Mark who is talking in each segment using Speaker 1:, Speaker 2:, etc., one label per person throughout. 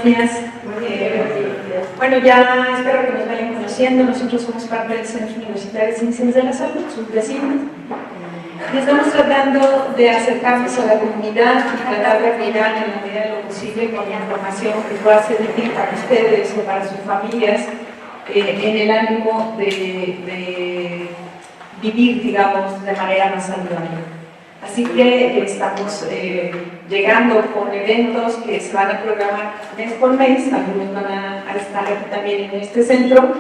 Speaker 1: buenos días. Bueno, ya espero que nos vayan conociendo. Nosotros somos parte del Centro Universitario de Ciencias de la Salud, sus vecinos. Y estamos tratando de acercarnos a la comunidad y tratar de apoyar en la medida de lo posible con la información que pueda ser útil para ustedes o para sus familias en el ánimo de vivir, digamos, de manera más saludable. Así que estamos llegando con eventos que se van a programar mes por mes, algunos van a estar aquí también en este centro,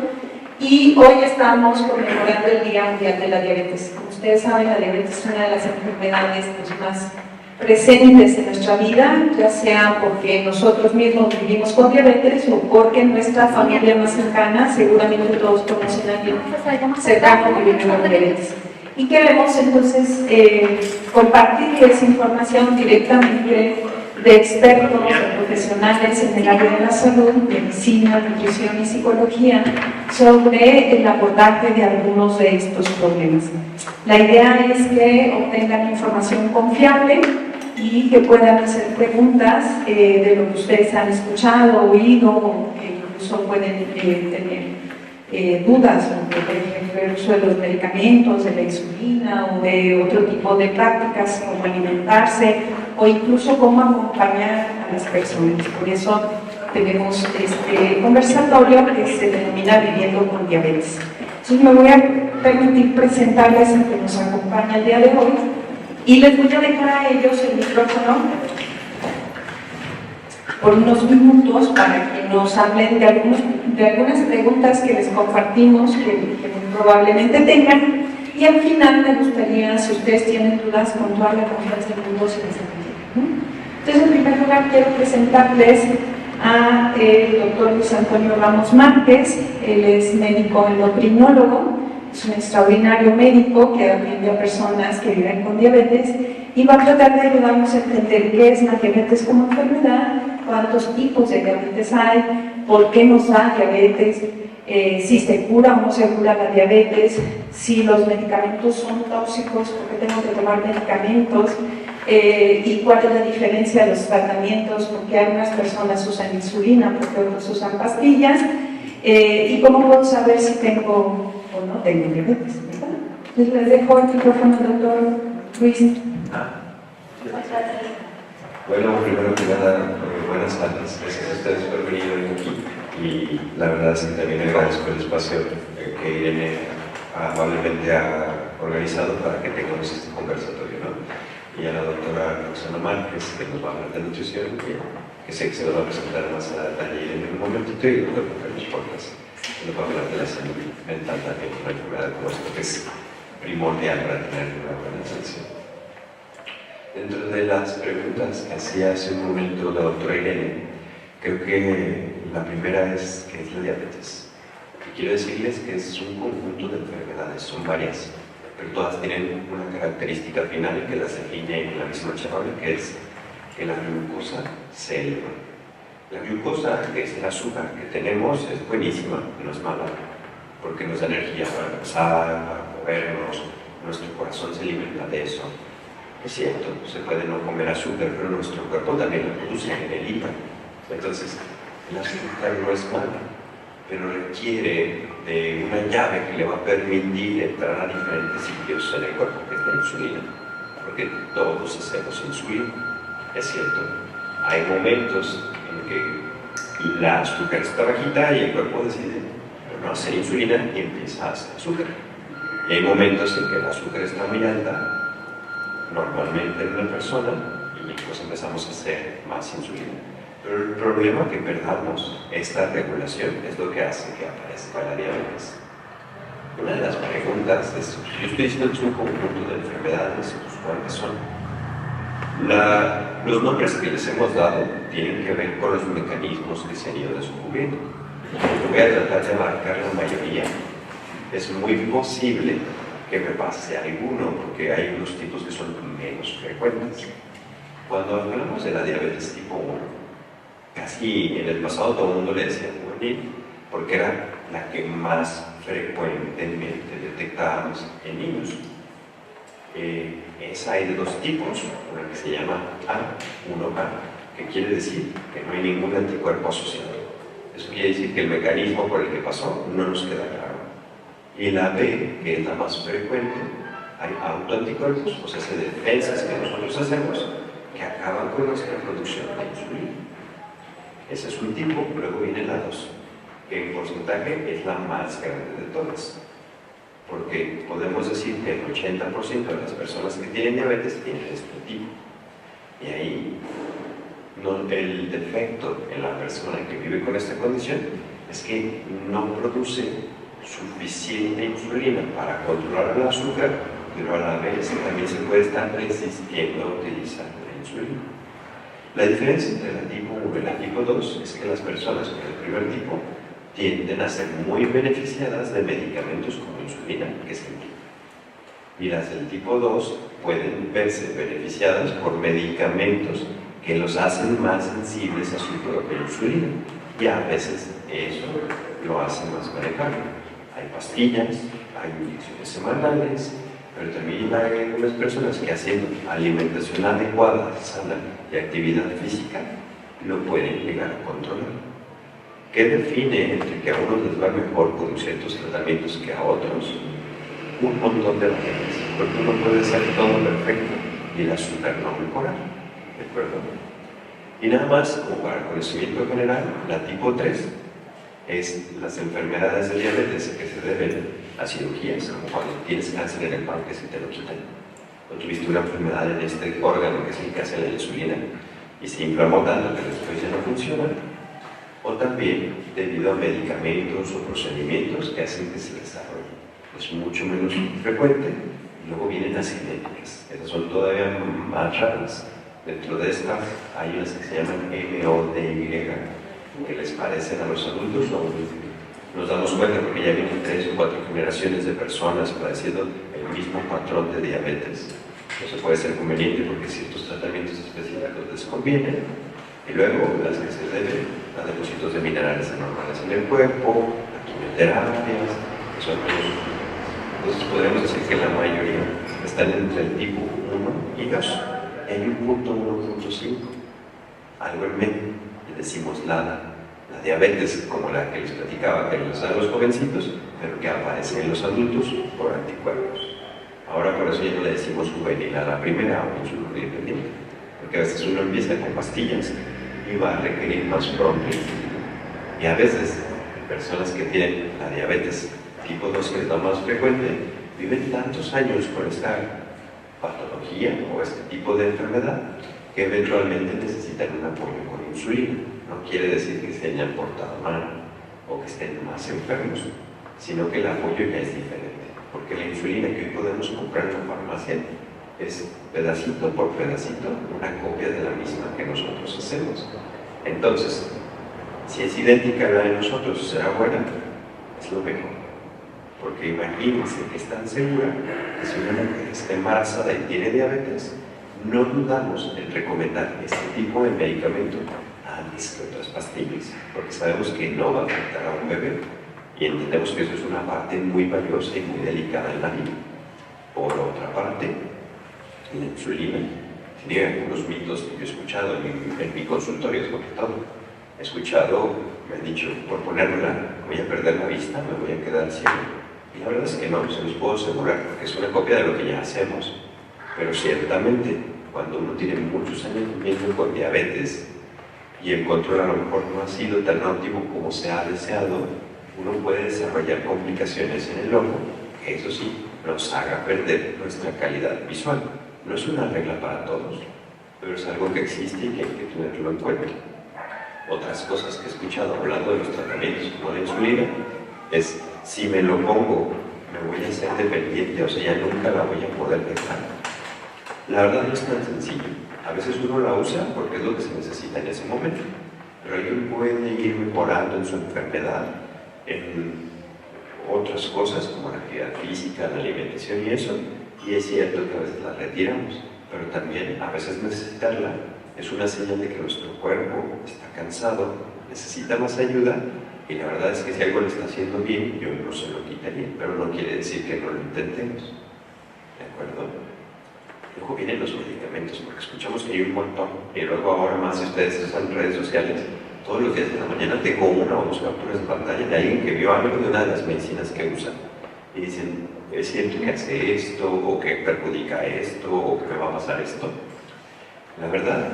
Speaker 1: y hoy estamos conmemorando el Día Mundial de la Diabetes. Como ustedes saben, la diabetes es una de las enfermedades más presentes en nuestra vida, ya sea porque nosotros mismos vivimos con diabetes o porque nuestra familia más cercana, seguramente todos conocen a alguien cercano que vive con diabetes. Y queremos entonces compartir esa información directamente de expertos, de profesionales en el área de la salud, medicina, nutrición y psicología, sobre el abordaje de algunos de estos problemas. La idea es que obtengan información confiable y que puedan hacer preguntas de lo que ustedes han escuchado, oído, o incluso pueden tener dudas sobre el uso de los medicamentos, de la insulina o de otro tipo de prácticas como alimentarse o incluso cómo acompañar a las personas. Por eso tenemos este conversatorio que se denomina Viviendo con Diabetes. Entonces me voy a permitir presentarles a quien nos acompaña el día de hoy y les voy a dejar a ellos el micrófono por unos minutos para que nos hablen de algunas preguntas que les compartimos, que probablemente tengan, y al final me gustaría, si ustedes tienen dudas, con toda la confianza del mundo, se les atiende. Entonces, en primer lugar, quiero presentarles al doctor Luis Antonio Ramos Márquez. Él es médico endocrinólogo, es un extraordinario médico que atiende a personas que viven con diabetes y va a tratar de ayudarnos a entender qué es la diabetes como enfermedad, cuántos tipos de diabetes hay, por qué nos da diabetes, si se cura o no se cura la diabetes, si los medicamentos son tóxicos, por qué tengo que tomar medicamentos, y cuál es la diferencia de los tratamientos, porque algunas personas usan insulina, porque otros usan pastillas, y cómo puedo saber si tengo o no tengo diabetes, ¿verdad? Entonces les dejo el micrófono al doctor Luis.
Speaker 2: Bueno, primero que nada, buenas tardes. Gracias a ustedes por venir hoy aquí. Y la verdad es que también agradezco el espacio que Irene amablemente ha organizado para que tengamos este conversatorio, ¿no? Y a la doctora Roxana Márquez, que nos va a hablar de nutrición, que sé que se lo va a presentar más a detalle en un momentito, y el doctor Carlos Portas, que nos va a hablar de la salud mental también, una enfermedad como esta, que es primordial para tener una buena atención. Dentro de las preguntas que hacía hace un momento la doctora Irene, creo que la primera es ¿qué es la diabetes? Y quiero decirles que es un conjunto de enfermedades, son varias, pero todas tienen una característica final que las define en la misma charla, que es que la glucosa se eleva. La glucosa, que es el azúcar que tenemos, es buenísima, no es mala, porque nos da energía para pensar, para movernos, nuestro corazón se alimenta de eso. Es cierto, se puede no comer azúcar, pero nuestro cuerpo también lo produce en el hígado. Entonces, el azúcar no es malo, pero requiere de una llave que le va a permitir entrar a diferentes sitios en el cuerpo, que es la insulina, porque todos hacemos insulina. Es cierto, hay momentos en que la azúcar está bajita y el cuerpo decide no hacer insulina y empieza a hacer azúcar. Y hay momentos en que el azúcar está muy alta, normalmente en una persona, y pues empezamos a hacer más insulina. Pero el problema es que perdamos esta regulación es lo que hace que aparezca la diabetes. Una de las preguntas es, yo estoy diciendo que es un conjunto de enfermedades, pues ¿cuáles son? Los nombres que les hemos dado tienen que ver con los mecanismos que se han ido descubriendo. Yo voy a tratar de abarcar la mayoría. Es muy posible que me pase alguno, porque hay unos tipos que son menos frecuentes. Cuando hablamos de la diabetes tipo 1, casi en el pasado todo el mundo le decía juvenil, porque era la que más frecuentemente detectábamos en niños. Esa hay de dos tipos, una que se llama A1A, ¿Qué quiere decir? Que no hay ningún anticuerpo asociado. Eso quiere decir que el mecanismo por el que pasó no nos queda claro. Y la B, que es la más frecuente, hay autoanticuerpos, o sea, defensas que nosotros hacemos que acaban con nuestra producción de insulina. Ese es un tipo, luego viene la 2, que en porcentaje es la más grande de todas. Porque podemos decir que el 80% de las personas que tienen diabetes tienen este tipo. Y ahí el defecto en la persona que vive con esta condición es que no produce suficiente insulina para controlar el azúcar, pero a la vez también se puede estar resistiendo a utilizar la insulina. La diferencia entre la tipo 1 y la tipo 2 es que las personas con el primer tipo tienden a ser muy beneficiadas de medicamentos como insulina, que es el tipo. Y las del tipo 2 pueden verse beneficiadas por medicamentos que los hacen más sensibles a su propia insulina. Y a veces eso lo hace más manejable. Hay pastillas, hay inyecciones semanales, pero también hay algunas personas que haciendo alimentación adecuada, sana y actividad física, lo pueden llegar a controlar. ¿Qué define entre que a unos les va mejor con ciertos tratamientos que a otros? Un montón de variables, porque uno puede hacer todo perfecto y el azúcar no mejorar, ¿de acuerdo? Y nada más, como para conocimiento general, la tipo 3 es las enfermedades de diabetes que se deben a cirugías, como cuando tienes cáncer en el páncreas y te lo quitan, o tuviste una enfermedad en este órgano que es el que hace la insulina y se inflamó tanto que después ya no funciona, o también debido a medicamentos o procedimientos que hacen que se desarrolle. Es mucho menos frecuente, y luego vienen las genéticas. Esas son todavía más raras. Dentro de estas hay unas que se llaman MODY, que les parecen a los adultos, nos damos cuenta porque ya vienen 3 o 4 generaciones de personas padeciendo el mismo patrón de diabetes. Eso puede ser conveniente porque ciertos tratamientos específicos les convienen. Y luego las que se deben a depósitos de minerales anormales en el cuerpo, a quimioterapias, que son todos. Entonces podremos decir que la mayoría están entre el tipo 1 y 2. Hay un punto 1.5, algo en medio, le decimos la diabetes, como la que les platicaba, que les dan los jovencitos, pero que aparece en los adultos por anticuerpos. Ahora por eso ya no le decimos juvenil a la primera o insulina dependiente, porque a veces uno empieza con pastillas y va a requerir más pronto insulina. Y a veces personas que tienen la diabetes tipo 2, que es la más frecuente, viven tantos años con esta patología o este tipo de enfermedad que eventualmente necesitan un apoyo con insulina. No quiere decir que se hayan portado mal o que estén más enfermos, sino que el apoyo ya es diferente, porque la insulina que hoy podemos comprar en la farmacia es pedacito por pedacito una copia de la misma que nosotros hacemos. Entonces, si es idéntica a la de nosotros, será buena, es lo mejor. Porque imagínense que es tan segura que si una mujer está embarazada y tiene diabetes, no dudamos en recomendar este tipo de medicamento antes que otras pastillas, porque sabemos que no va a afectar a un bebé y entendemos que eso es una parte muy valiosa y muy delicada en la vida. Por otra parte, la insulina tiene algunos mitos que yo he escuchado en mi consultorio, sobre todo. He escuchado, me han dicho, por ponérmela, voy a perder la vista, me voy a quedar ciego. Y la verdad es que no, se los puedo asegurar, porque es una copia de lo que ya hacemos. Pero ciertamente, cuando uno tiene muchos años viviendo con diabetes y el control a lo mejor no ha sido tan óptimo como se ha deseado, uno puede desarrollar complicaciones en el ojo, que eso sí, nos haga perder nuestra calidad visual. No es una regla para todos, pero es algo que existe y que hay que tenerlo en cuenta. Otras cosas que he escuchado hablando de los tratamientos como la insulina es: si me lo pongo, me voy a hacer dependiente, o sea, ya nunca la voy a poder dejar. La verdad no es tan sencillo. A veces uno la usa porque es lo que se necesita en ese momento, pero alguien puede ir mejorando en su enfermedad, en otras cosas como la actividad física, la alimentación y eso, y es cierto que a veces la retiramos, pero también a veces necesitarla es una señal de que nuestro cuerpo está cansado, necesita más ayuda. Y la verdad es que si algo le está haciendo bien, yo no se lo quitaría, pero no quiere decir que no lo intentemos. ¿De acuerdo? luego vienen los medicamentos, porque escuchamos que hay un montón, y luego ahora más si ustedes usan redes sociales, todos los días de la mañana tengo una o dos capturas de pantalla de alguien que vio algo de una de las medicinas que usan, y dicen, es cierto que hace esto, o que perjudica esto, o que me va a pasar esto. La verdad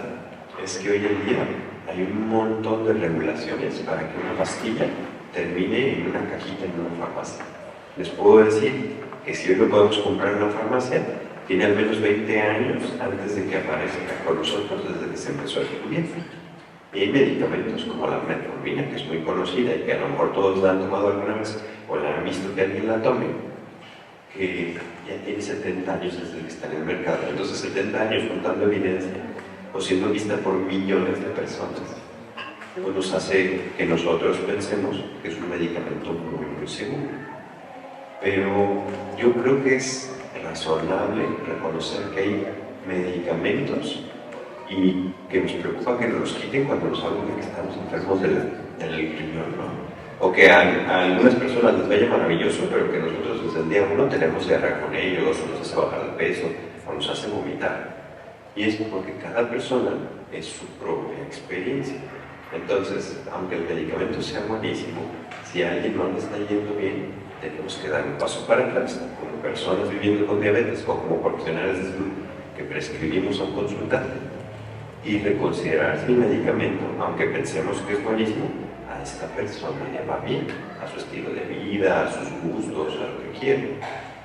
Speaker 2: es que hoy en día hay un montón de regulaciones para que una pastilla termine en una cajita en una farmacia. Les puedo decir que si hoy lo podemos comprar en una farmacia, tiene al menos 20 años antes de que aparezca con nosotros, desde que se empezó a estudiar. Y hay medicamentos como la metformina, que es muy conocida y que a lo mejor todos la han tomado alguna vez o la han visto que alguien la tome, que ya tiene 70 años desde que está en el mercado. Entonces 70 años contando evidencia o siendo vista por millones de personas, pues nos hace que nosotros pensemos que es un medicamento muy seguro. Pero yo creo que es razonable reconocer que hay medicamentos y que nos preocupa que nos los quiten cuando nos hablan de que estamos enfermos del riñón, ¿no? O que a algunas personas les vaya maravilloso, pero que nosotros desde el día 1 tenemos guerra con ellos, o nos hace bajar de peso, o nos hace vomitar. Y es porque cada persona es su propia experiencia. Entonces, aunque el medicamento sea buenísimo, si a alguien no le está yendo bien, tenemos que dar un paso para atrás, como personas viviendo con diabetes o como profesionales de salud que prescribimos a un consultante, y reconsiderar si el medicamento, aunque pensemos que es buenísimo, a esta persona le va bien, a su estilo de vida, a sus gustos, a lo que quiere.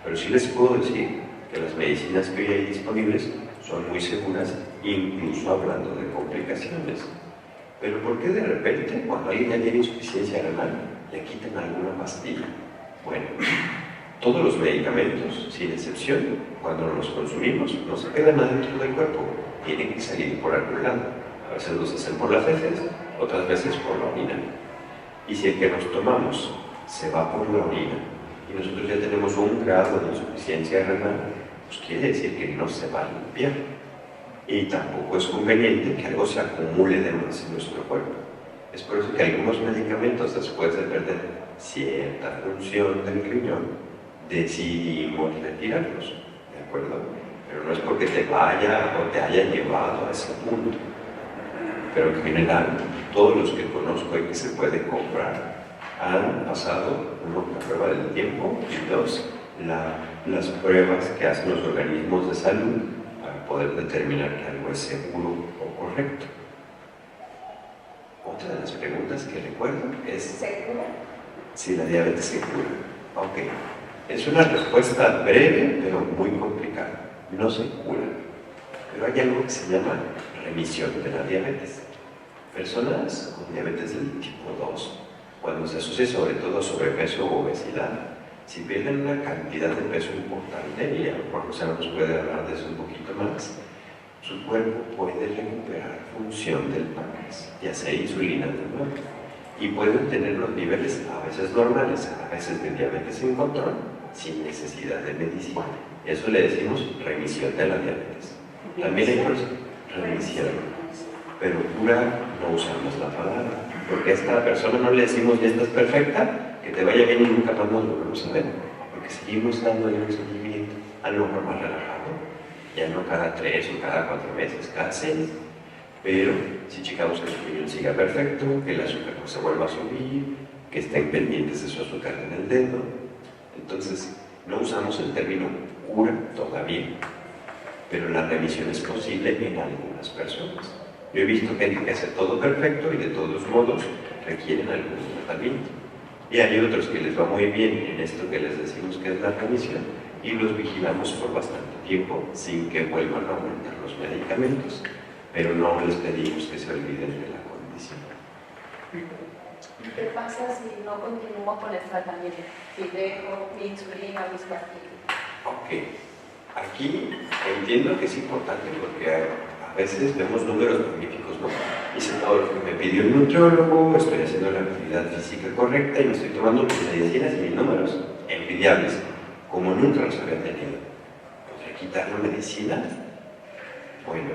Speaker 2: Pero sí les puedo decir que las medicinas que hoy hay disponibles son muy seguras, incluso hablando de complicaciones. Pero ¿por qué de repente, cuando alguien ya tiene insuficiencia renal, le quitan alguna pastilla? Bueno, todos los medicamentos, sin excepción, cuando los consumimos, no se quedan adentro del cuerpo, tienen que salir por algún lado. A veces los hacen por las heces, otras veces por la orina. Y si el que nos tomamos se va por la orina y nosotros ya tenemos un grado de insuficiencia renal, pues quiere decir que no se va a limpiar. Y tampoco es conveniente que algo se acumule de más en nuestro cuerpo. Es por eso que algunos medicamentos, después de perder cierta función del riñón, decidimos retirarlos, ¿de acuerdo? Pero no es porque te vaya o te haya llevado a ese punto. Pero en general, todos los que conozco y que se pueden comprar han pasado, uno, la prueba del tiempo, y dos, las pruebas que hacen los organismos de salud para poder determinar que algo es seguro o correcto. Otra de las preguntas que recuerdo es
Speaker 1: ¿seguro?
Speaker 2: Si la diabetes se cura. Ok, es una respuesta breve pero muy complicada. No se cura, pero hay algo que se llama remisión de la diabetes. Personas con diabetes del tipo 2, cuando se asocia sobre todo a sobrepeso o obesidad, si pierden una cantidad de peso importante, y a lo mejor José nos puede hablar de eso un poquito más, su cuerpo puede recuperar función del páncreas y hacer insulina de nuevo. Y pueden tener los niveles a veces normales, a veces de diabetes en control, sin necesidad de medicina. Eso le decimos remisión de la diabetes. También hay remisión, pero cura no usamos la palabra, porque a esta persona no le decimos ya estás perfecta, que te vaya bien y nunca más nos volvemos a ver, porque seguimos dándole un seguimiento, a lo mejor más relajado, ya no cada 3 o cada 4 meses, cada 6. Pero si checamos que su riñón siga perfecto, que el azúcar no se vuelva a subir, que estén pendientes de su azúcar en el dedo, entonces no usamos el término cura todavía, pero la remisión es posible en algunas personas. Yo he visto gente que hace todo perfecto y de todos modos requieren algún tratamiento. Y hay otros que les va muy bien en esto que les decimos que es la remisión y los vigilamos por bastante tiempo sin que vuelvan a aumentar los medicamentos. Pero no les pedimos que se olviden de la condición.
Speaker 3: ¿Qué pasa si no continúo con el tratamiento? Si dejo mi insulina, mis pastillas.
Speaker 2: Ok, aquí entiendo que es importante porque a veces vemos números magníficos, ¿no? Hice todo lo que me pidió el nutriólogo, estoy haciendo la actividad física correcta y me estoy tomando mis medicinas y mis números envidiables, como nunca los había tenido. ¿Podría quitar la medicina? Bueno,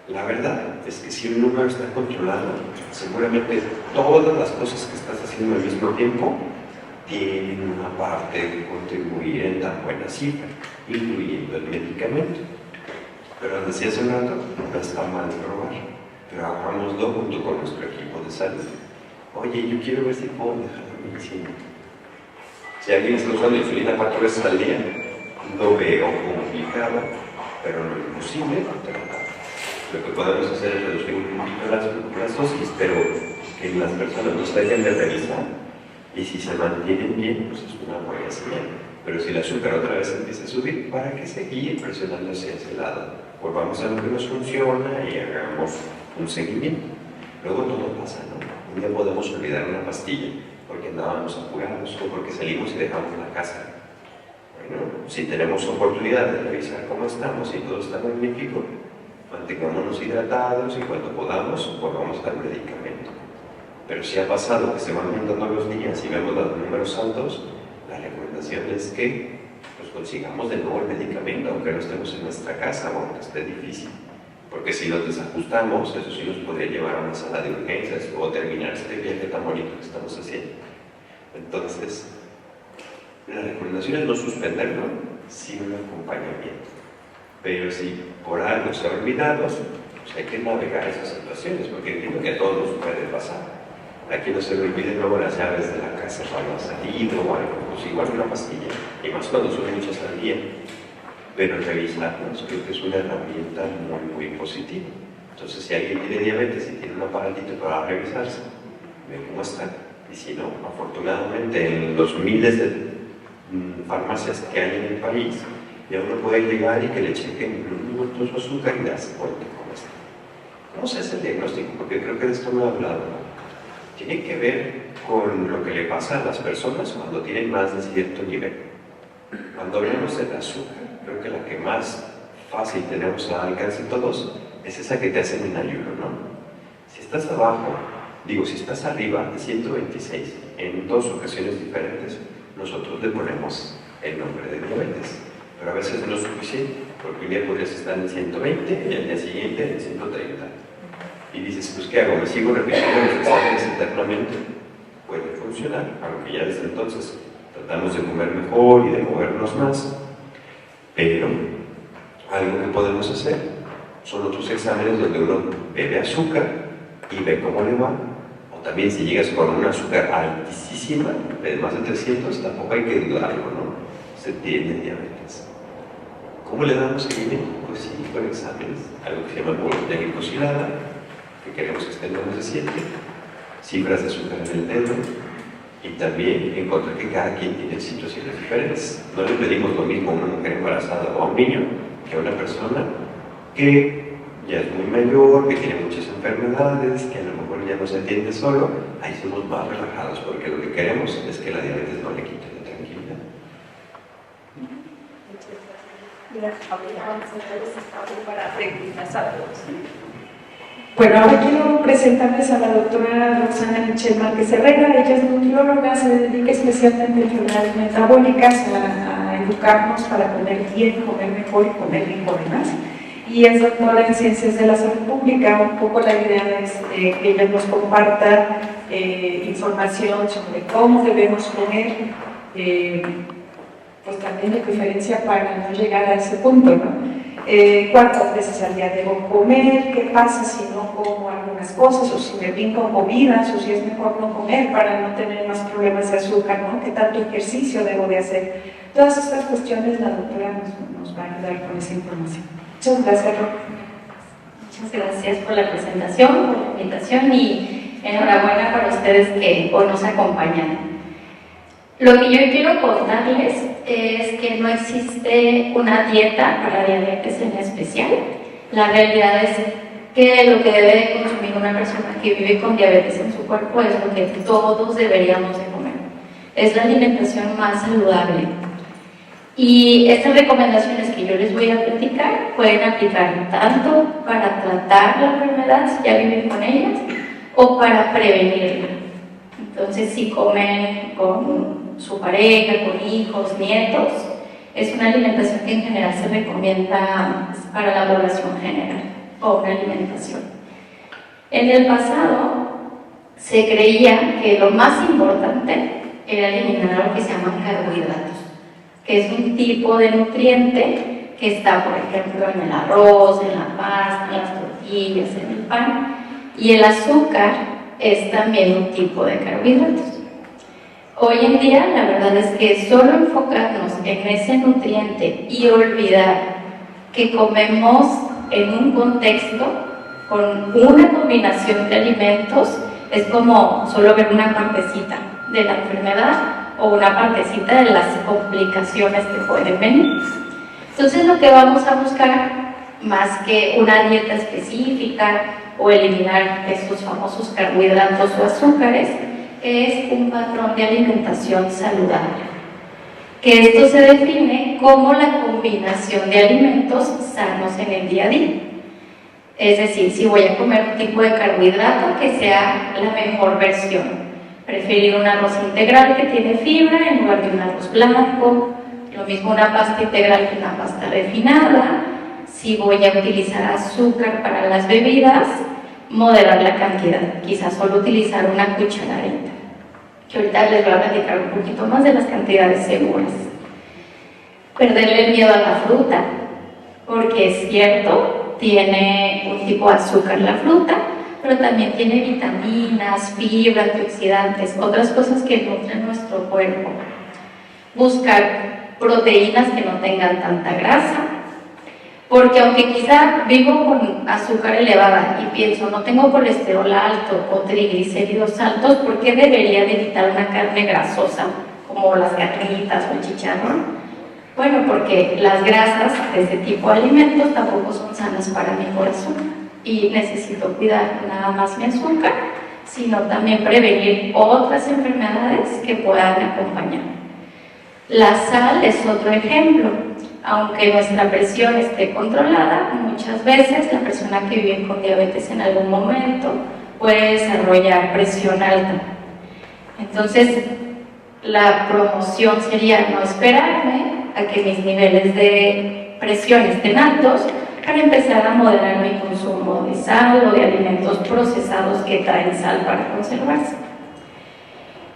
Speaker 2: la verdad es que si un número está controlado, seguramente todas las cosas que estás haciendo al mismo tiempo tienen una parte de contribuir en tan buena cifra, incluyendo el medicamento. Pero decía hace un rato, no está mal probar, pero hagámoslo junto con nuestro equipo de salud. Oye, yo quiero ver si puedo dejar la medicina. Si alguien está usando insulina 4 veces al día, lo veo complicado, pero no imposible tratar. Lo que podemos hacer es reducir un poquito las dosis, pero que las personas nos dejen de revisar, y si se mantienen bien, pues es una buena señal. Pero si el azúcar otra vez empieza a subir, ¿para qué seguir presionando hacia ese lado? Pues vamos a lo que nos funciona y hagamos un seguimiento. Luego todo pasa, ¿no? Un día podemos olvidar una pastilla porque andábamos apurados o porque salimos y dejamos la casa. Bueno, si tenemos oportunidad de revisar cómo estamos y todo está magnífico, mantengámonos hidratados y cuando podamos, volvamos al medicamento. Pero si ha pasado que se van aumentando los días y vemos los números altos, la recomendación es que pues, consigamos de nuevo el medicamento, aunque no estemos en nuestra casa o aunque esté difícil. Porque si nos desajustamos, eso sí nos podría llevar a una sala de urgencias o terminar este viaje tan bonito que estamos haciendo. Entonces, la recomendación es no suspenderlo sin un acompañamiento. Pero si por algo se ha olvidado, pues hay que navegar esas situaciones, porque entiendo que a todos nos puede pasar. A quien no se le olviden luego las llaves de la casa cuando ha salido o algo, pues igual una pastilla, y más cuando son muchas al día. Pero revisarnos creo que es una herramienta muy positiva. Entonces, si alguien tiene diabetes y tiene un aparatito para revisarse, ve cómo está. Y si no, afortunadamente en los miles de farmacias que hay en el país, ya uno puede llegar y que le chequen un minuto su azúcar y darse cuenta cómo está. ¿Cómo se hace el diagnóstico? Porque creo que de esto no he hablado. Tiene que ver con lo que le pasa a las personas cuando tienen más de cierto nivel. Cuando hablamos del azúcar, creo que la que más fácil tenemos al alcance todos es esa que te hacen en ayuno, ¿no? Si estás abajo, si estás arriba de 126 en 2 ocasiones diferentes, nosotros le ponemos el nombre de diabetes. Pero a veces no es suficiente, porque un día podrías estar en 120 y al día siguiente en 130. Y dices, pues ¿qué hago? ¿Me sigo repitiendo los exámenes eternamente? Puede funcionar, aunque ya desde entonces tratamos de comer mejor y de movernos más, pero algo que podemos hacer son otros exámenes donde uno bebe azúcar y ve cómo le va, o también si llegas con una azúcar altísima, de más de 300, tampoco hay que dudarlo, ¿no? Se tiene diabetes. ¿Cómo le damos seguimiento? Pues sí, con exámenes, algo que se llama glucosa glicosilada, que queremos que esté en donde se siente, cifras de azúcar en el dedo, y también encontrar que cada quien tiene situaciones diferentes. No le pedimos lo mismo a una mujer embarazada o a un niño que a una persona que ya es muy mayor, que tiene muchas enfermedades, que a lo mejor ya no se atiende solo. Ahí somos más relajados porque lo que queremos es que la diabetes no le quite la tranquilidad.
Speaker 3: Para preguntas a todos.
Speaker 1: Bueno, ahora quiero presentarles a la doctora Roxana Michel Márquez Herrera. Ella es nutrióloga, se dedica especialmente a enfermedades metabólicas, a educarnos para comer bien, comer mejor y comer rico además. Y es doctora en Ciencias de la Salud Pública. Un poco la idea es que ella nos comparta información sobre cómo debemos comer, pues también de preferencia para no llegar a ese punto, ¿no? Cuántas veces al día debo comer, qué pasa si no como algunas cosas, o si me brinco comidas, o si es mejor no comer para no tener más problemas de azúcar, ¿no? ¿Qué tanto ejercicio debo de hacer? Todas estas cuestiones la doctora nos va a ayudar con esa información. Muchas gracias, Ro.
Speaker 4: Muchas gracias por la presentación, por la invitación y enhorabuena para ustedes que hoy nos acompañan. Lo que yo quiero contarles es que no existe una dieta para diabetes en especial. La realidad es que lo que debe consumir una persona que vive con diabetes en su cuerpo es lo que todos deberíamos de comer. Es la alimentación más saludable. Y estas recomendaciones que yo les voy a platicar pueden aplicar tanto para tratar la enfermedad, si ya viven con ellas, o para prevenirla. Entonces, si comen con su pareja, con hijos, nietos, es una alimentación que en general se recomienda para la población general, o una alimentación. En el pasado se creía que lo más importante era eliminar lo que se llaman carbohidratos, que es un tipo de nutriente que está, por ejemplo, en el arroz, en la pasta, en las tortillas, en el pan. Y el azúcar es también un tipo de carbohidratos. Hoy en día, la verdad es que solo enfocarnos en ese nutriente y olvidar que comemos en un contexto con una combinación de alimentos es como solo ver una partecita de la enfermedad o una partecita de las complicaciones que pueden venir. Entonces, lo que vamos a buscar, más que una dieta específica o eliminar estos famosos carbohidratos o azúcares, es un patrón de alimentación saludable, que esto se define como la combinación de alimentos sanos en el día a día. Es decir, si voy a comer un tipo de carbohidrato, que sea la mejor versión. Preferir un arroz integral que tiene fibra en lugar de un arroz blanco, lo mismo una pasta integral que una pasta refinada. Si voy a utilizar azúcar para las bebidas, moderar la cantidad, quizás solo utilizar una cucharadita, que ahorita les voy a platicar un poquito más de las cantidades seguras. Perderle el miedo a la fruta, porque es cierto, tiene un tipo de azúcar la fruta, pero también tiene vitaminas, fibra, antioxidantes, otras cosas que nutren nuestro cuerpo. Buscar proteínas que no tengan tanta grasa, porque aunque quizá vivo con azúcar elevada y pienso, no tengo colesterol alto o triglicéridos altos, ¿por qué debería de evitar una carne grasosa como las carnitas o el chicharrón? Bueno, porque las grasas de ese tipo de alimentos tampoco son sanas para mi corazón y necesito cuidar nada más mi azúcar, sino también prevenir otras enfermedades que puedan acompañar. La sal es otro ejemplo. Aunque nuestra presión esté controlada, muchas veces la persona que vive con diabetes en algún momento puede desarrollar presión alta. Entonces, la promoción sería no esperarme a que mis niveles de presión estén altos para empezar a moderar mi consumo de sal o de alimentos procesados que traen sal para conservarse.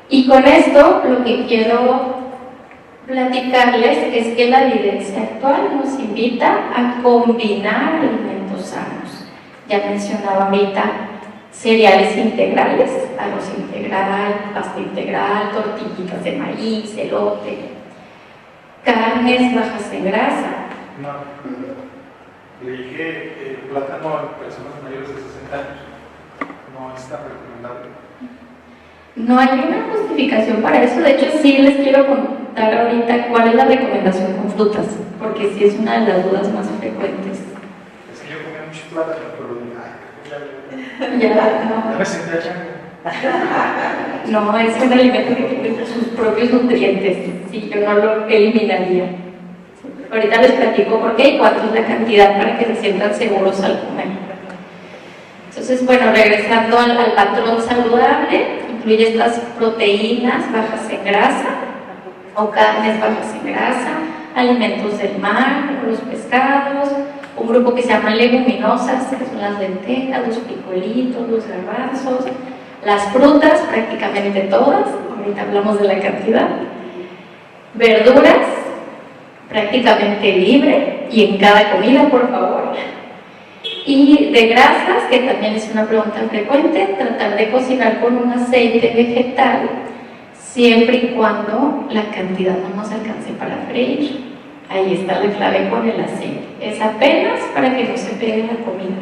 Speaker 4: Y con esto lo que quiero platicarles es que la evidencia actual nos invita a combinar alimentos sanos. Ya mencionaba ahorita cereales integrales, arroz integral, pasta integral, tortillitas de maíz, elote, carnes bajas en grasa.
Speaker 5: No, leí que el plátano en personas mayores de 60 años no está recomendable.
Speaker 4: No hay una justificación para eso. De hecho, sí les quiero contar ahorita cuál es la recomendación con frutas, porque sí es una de las dudas más frecuentes.
Speaker 5: Es que yo comía mucho plátano, pero
Speaker 4: Ya,
Speaker 5: me sentía chango.
Speaker 4: no, es un alimento que tiene sus propios nutrientes. Sí, yo no lo eliminaría. Ahorita les platico por qué y cuánto es la cantidad para que se sientan seguros al comer. Entonces, bueno, regresando al patrón saludable, incluye estas proteínas bajas en grasa o carnes bajas en grasa, alimentos del mar, como los pescados, un grupo que se llama leguminosas, que son las lentejas, los frijolitos, los garbanzos, las frutas, prácticamente todas, ahorita hablamos de la cantidad, verduras, prácticamente libre y en cada comida, por favor. Y de grasas, que también es una pregunta frecuente, tratar de cocinar con un aceite vegetal siempre y cuando la cantidad no nos alcance para freír. Ahí está la clave con el aceite. Es apenas para que no se pegue la comida.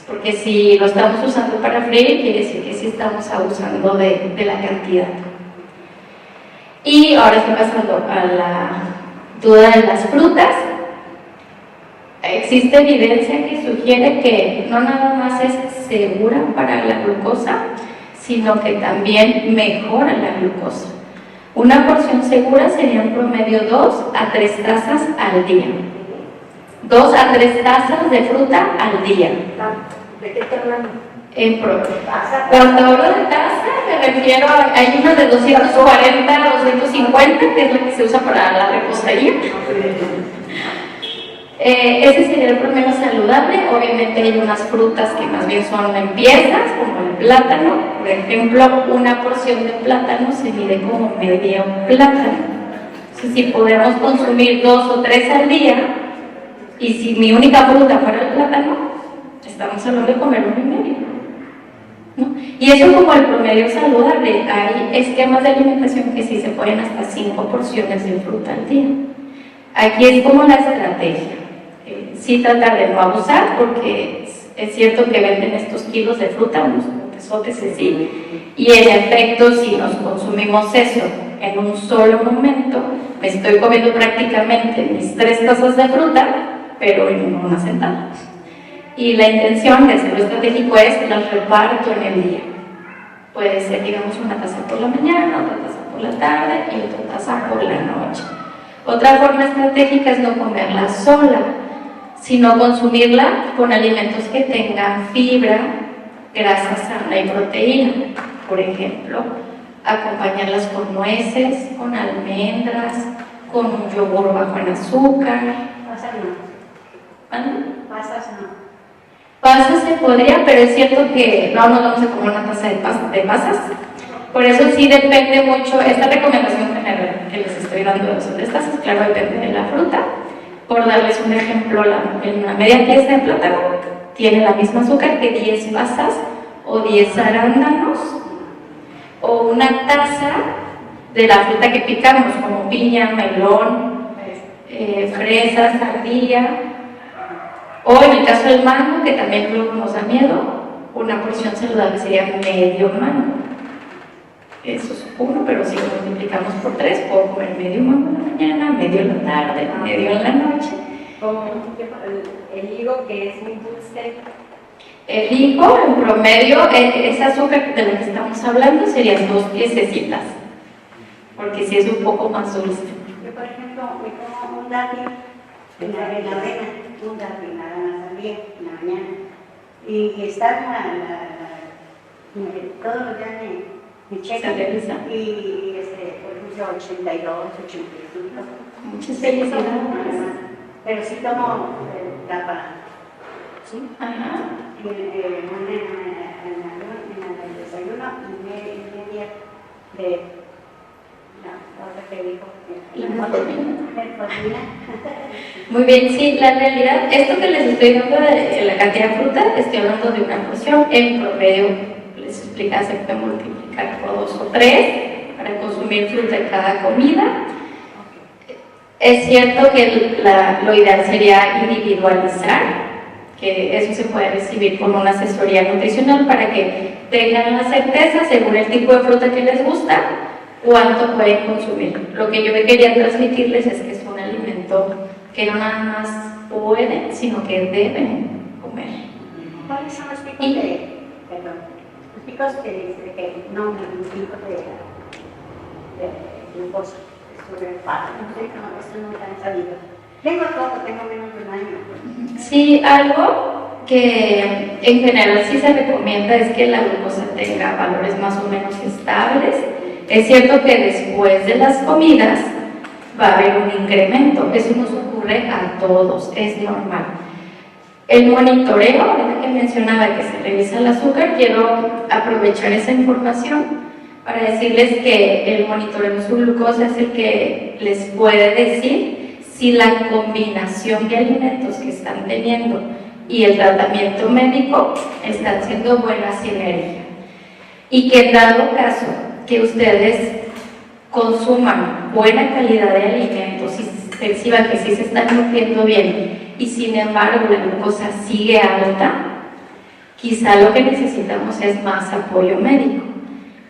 Speaker 4: Porque si lo estamos usando para freír, quiere decir que sí estamos abusando de la cantidad. Y ahora estoy pasando a la duda de las frutas. Existe evidencia que sugiere que no nada más es segura para la glucosa, sino que también mejora la glucosa. Una porción segura sería en promedio 2 a 3 tazas al día. 2 a 3 tazas de fruta al día.
Speaker 6: ¿De qué te hablan?
Speaker 4: Cuando hablo de taza me refiero a, hay una de 240 a 250, que es la que se usa para la repostería. Ese sería el promedio saludable. Obviamente hay unas frutas que más bien son en piezas, como el plátano. Por ejemplo, una porción de plátano se mide como medio plátano. Entonces, si podemos consumir 2 o 3 al día, y si mi única fruta fuera el plátano, estamos hablando de comer 1,5, ¿no? Y eso como el promedio saludable. Hay esquemas de alimentación que sí se ponen hasta 5 porciones de fruta al día. Aquí es como la estrategia. Sí tratar de no abusar, porque es cierto que venden estos kilos de fruta, unos pesotes así, y en efecto si nos consumimos eso en un solo momento, me estoy comiendo prácticamente mis 3 tazas de fruta, pero en una sentada. Y la intención de hacerlo estratégico es las reparto en el día. Puede ser, digamos, una taza por la mañana, otra taza por la tarde y otra taza por la noche. Otra forma estratégica es no comerla sola, sino consumirla con alimentos que tengan fibra, grasa sana y proteína. Por ejemplo, acompañarlas con nueces, con almendras, con un yogur bajo en azúcar.
Speaker 6: Pasas no.
Speaker 4: ¿Vale?
Speaker 6: Pasas no.
Speaker 4: Pasas se podría, pero es cierto que no nos vamos a comer una taza de pasas. Por eso sí depende mucho, esta recomendación general que les estoy dando de las tazas, claro, depende de la fruta. Por darles un ejemplo, en una media pieza de plátano tiene la misma azúcar que 10 pasas o 10 arándanos, o una taza de la fruta que picamos, como piña, melón, fresas, sandía, o en el caso del mango, que también luego nos da miedo, una porción saludable sería medio mango. Eso es uno, pero si lo multiplicamos por 3, puedo comer medio mango en la mañana, medio en la tarde, medio en la noche.
Speaker 6: Como el higo, que es muy dulce.
Speaker 4: El higo, en promedio, ese azúcar de lo que estamos hablando serían 2 piececitas, porque sí es un poco más dulce.
Speaker 6: Yo, por ejemplo, me como un dátil en la avena, un dátil nada más al día, en la mañana. Y está todos los días me checan.
Speaker 4: ¿Se revisa?
Speaker 6: Y por ejemplo, 82, 85.
Speaker 4: Muchas felicidades.
Speaker 6: Pero sí tomo capa. ¿Sí?
Speaker 4: Ajá.
Speaker 6: En el desayuno y media de la otra que dijo.
Speaker 4: La
Speaker 6: proteína.
Speaker 4: Muy bien, sí, la realidad, esto que les estoy dando de la cantidad de fruta, estoy hablando de una porción, en promedio les explica, se puede multiplicar por 2 o 3 para consumir fruta en cada comida. Es cierto que lo ideal sería individualizar, que eso se puede recibir con una asesoría nutricional para que tengan la certeza, según el tipo de fruta que les gusta, cuánto pueden consumir. Lo que yo quería transmitirles es que es un alimento que no nada más pueden, sino que deben comer.
Speaker 6: ¿Cuáles son los picos los picos que no, los picos de glucosa? Sobre el pato, no sé, no, esto no me han salido. Tengo todo, tengo menos de un año.
Speaker 4: Sí, algo que en general sí se recomienda es que la glucosa tenga valores más o menos estables. Es cierto que después de las comidas va a haber un incremento, eso nos ocurre a todos, es normal. El monitoreo, ahorita que mencionaba que se revisa el azúcar, quiero aprovechar esa información para decirles que el monitoreo de su glucosa es el que les puede decir si la combinación de alimentos que están teniendo y el tratamiento médico están siendo buena sinergia. Y que en dado caso que ustedes consuman buena calidad de alimentos y perciban que sí se están nutriendo bien y sin embargo la glucosa sigue alta, quizá lo que necesitamos es más apoyo médico.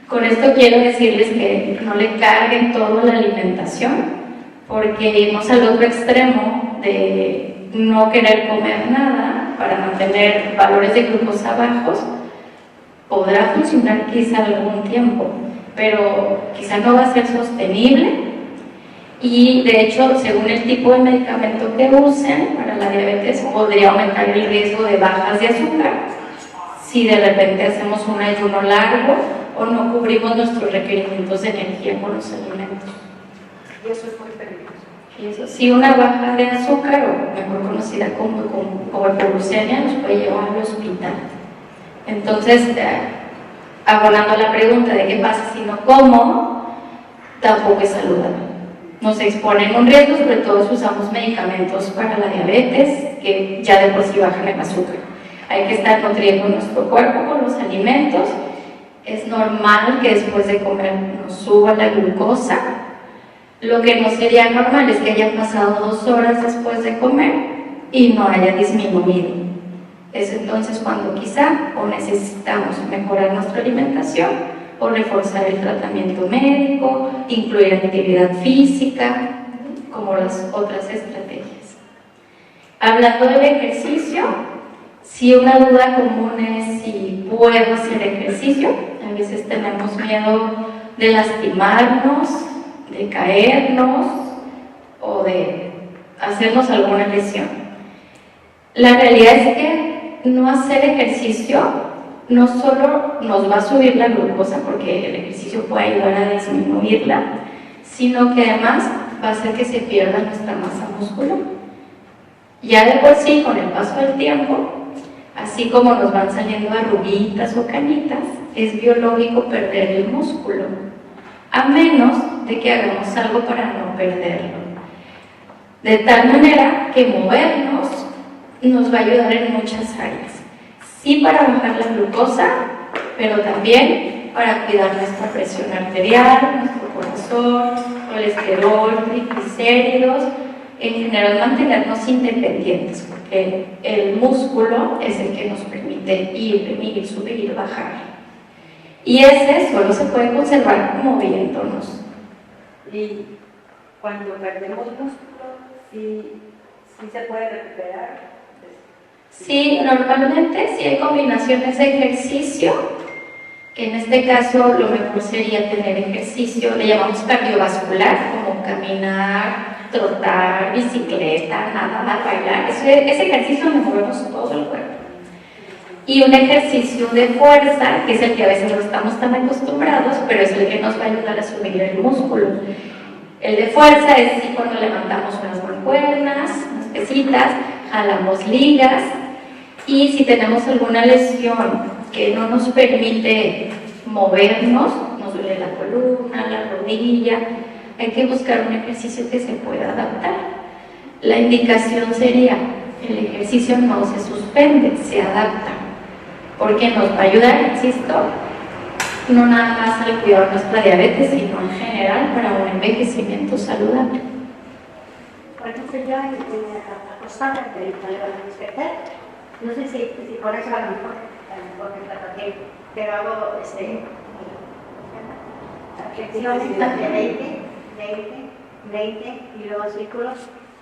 Speaker 4: Con esto quiero decirles que no le carguen todo la alimentación, porque irnos al otro extremo de no querer comer nada para mantener valores de glucosa bajos podrá funcionar quizá algún tiempo, pero quizá no va a ser sostenible y de hecho según el tipo de medicamento que usen para la diabetes podría aumentar el riesgo de bajas de azúcar si de repente hacemos un ayuno largo o no cubrimos nuestros requerimientos de energía con los alimentos.
Speaker 6: Y eso es muy peligroso.
Speaker 4: Y eso sí, una baja de azúcar, o mejor conocida como hipoglucemia, nos puede llevar al hospital. Entonces, abonando a la pregunta de qué pasa si no como, tampoco es saludable. nos exponen un riesgo, sobre todo si usamos medicamentos para la diabetes, que ya de por sí bajan el azúcar. Hay que estar nutriendo nuestro cuerpo con los alimentos. Es normal que después de comer nos suba la glucosa. Lo que no sería normal es que haya pasado 2 horas después de comer y no haya disminuido. Es entonces cuando quizá o necesitamos mejorar nuestra alimentación o reforzar el tratamiento médico, incluir actividad física, como las otras estrategias. Hablando del ejercicio, si una duda común es si puedo hacer ejercicio, a veces tenemos miedo de lastimarnos, de caernos o de hacernos alguna lesión. La realidad es que no hacer ejercicio no solo nos va a subir la glucosa, porque el ejercicio puede ayudar a disminuirla, sino que además va a hacer que se pierda nuestra masa muscular. Ya de por sí, con el paso del tiempo, así como nos van saliendo arruguitas o canitas, es biológico perder el músculo, a menos de que hagamos algo para no perderlo. De tal manera que movernos nos va a ayudar en muchas áreas. Sí, para bajar la glucosa, pero también para cuidar nuestra presión arterial, nuestro corazón, colesterol, triglicéridos, en general mantenernos independientes, porque el músculo es el que nos permite ir, venir, subir, bajar. Y ese solo se puede conservar moviéndonos.
Speaker 6: Y cuando perdemos músculo, sí se puede recuperar.
Speaker 4: Sí, normalmente sí hay combinaciones de ejercicio, que en este caso lo mejor sería tener ejercicio, le llamamos cardiovascular, como caminar, trotar, bicicleta, nadar, bailar. Ese ejercicio donde movemos todo el cuerpo. Y un ejercicio de fuerza, que es el que a veces no estamos tan acostumbrados, pero es el que nos va a ayudar a subir el músculo. El de fuerza es si cuando levantamos unas mancuernas, unas pesitas, jalamos ligas, y si tenemos alguna lesión que no nos permite movernos, nos duele la columna, la rodilla, hay que buscar un ejercicio que se pueda adaptar. La indicación sería, el ejercicio no se suspende, se adapta, porque nos va a ayudar, insisto, no nada más al cuidado de nuestra diabetes, sino en general para un envejecimiento saludable.
Speaker 6: Por ejemplo, yo acostada, que le van a despertar, no sé si por eso a lo mejor me trata tiempo, pero hago flexiones de 20 y luego círculos,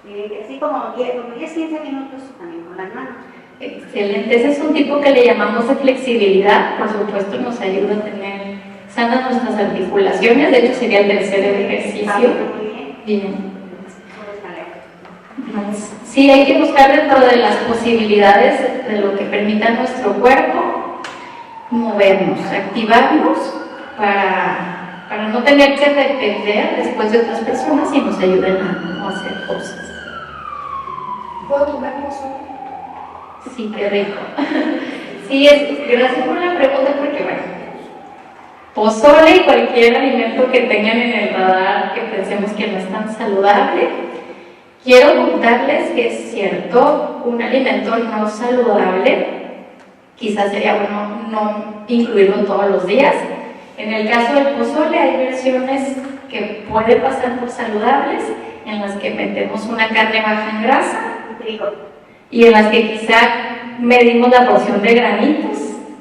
Speaker 6: y así como 10-15 minutos también con las manos.
Speaker 4: Excelente, ese es un tipo que le llamamos de flexibilidad, por supuesto nos ayuda a tener sanas nuestras articulaciones, de hecho sería el tercer ejercicio.
Speaker 6: Muy bien.
Speaker 4: Bien. Sí, hay que buscar dentro de las posibilidades de lo que permita nuestro cuerpo movernos, activarnos para no tener que depender después de otras personas y nos ayuden a no hacer cosas.
Speaker 1: ¿Puedo comer pozole?
Speaker 4: Sí, qué rico. Sí, gracias por la pregunta porque bueno, pozole y cualquier alimento que tengan en el radar que pensemos que no es tan saludable. Quiero contarles que es cierto, un alimento no saludable, quizás sería bueno no incluirlo todos los días. En el caso del pozole hay versiones que pueden pasar por saludables, en las que metemos una carne baja en grasa y en las que quizá medimos la porción de granitos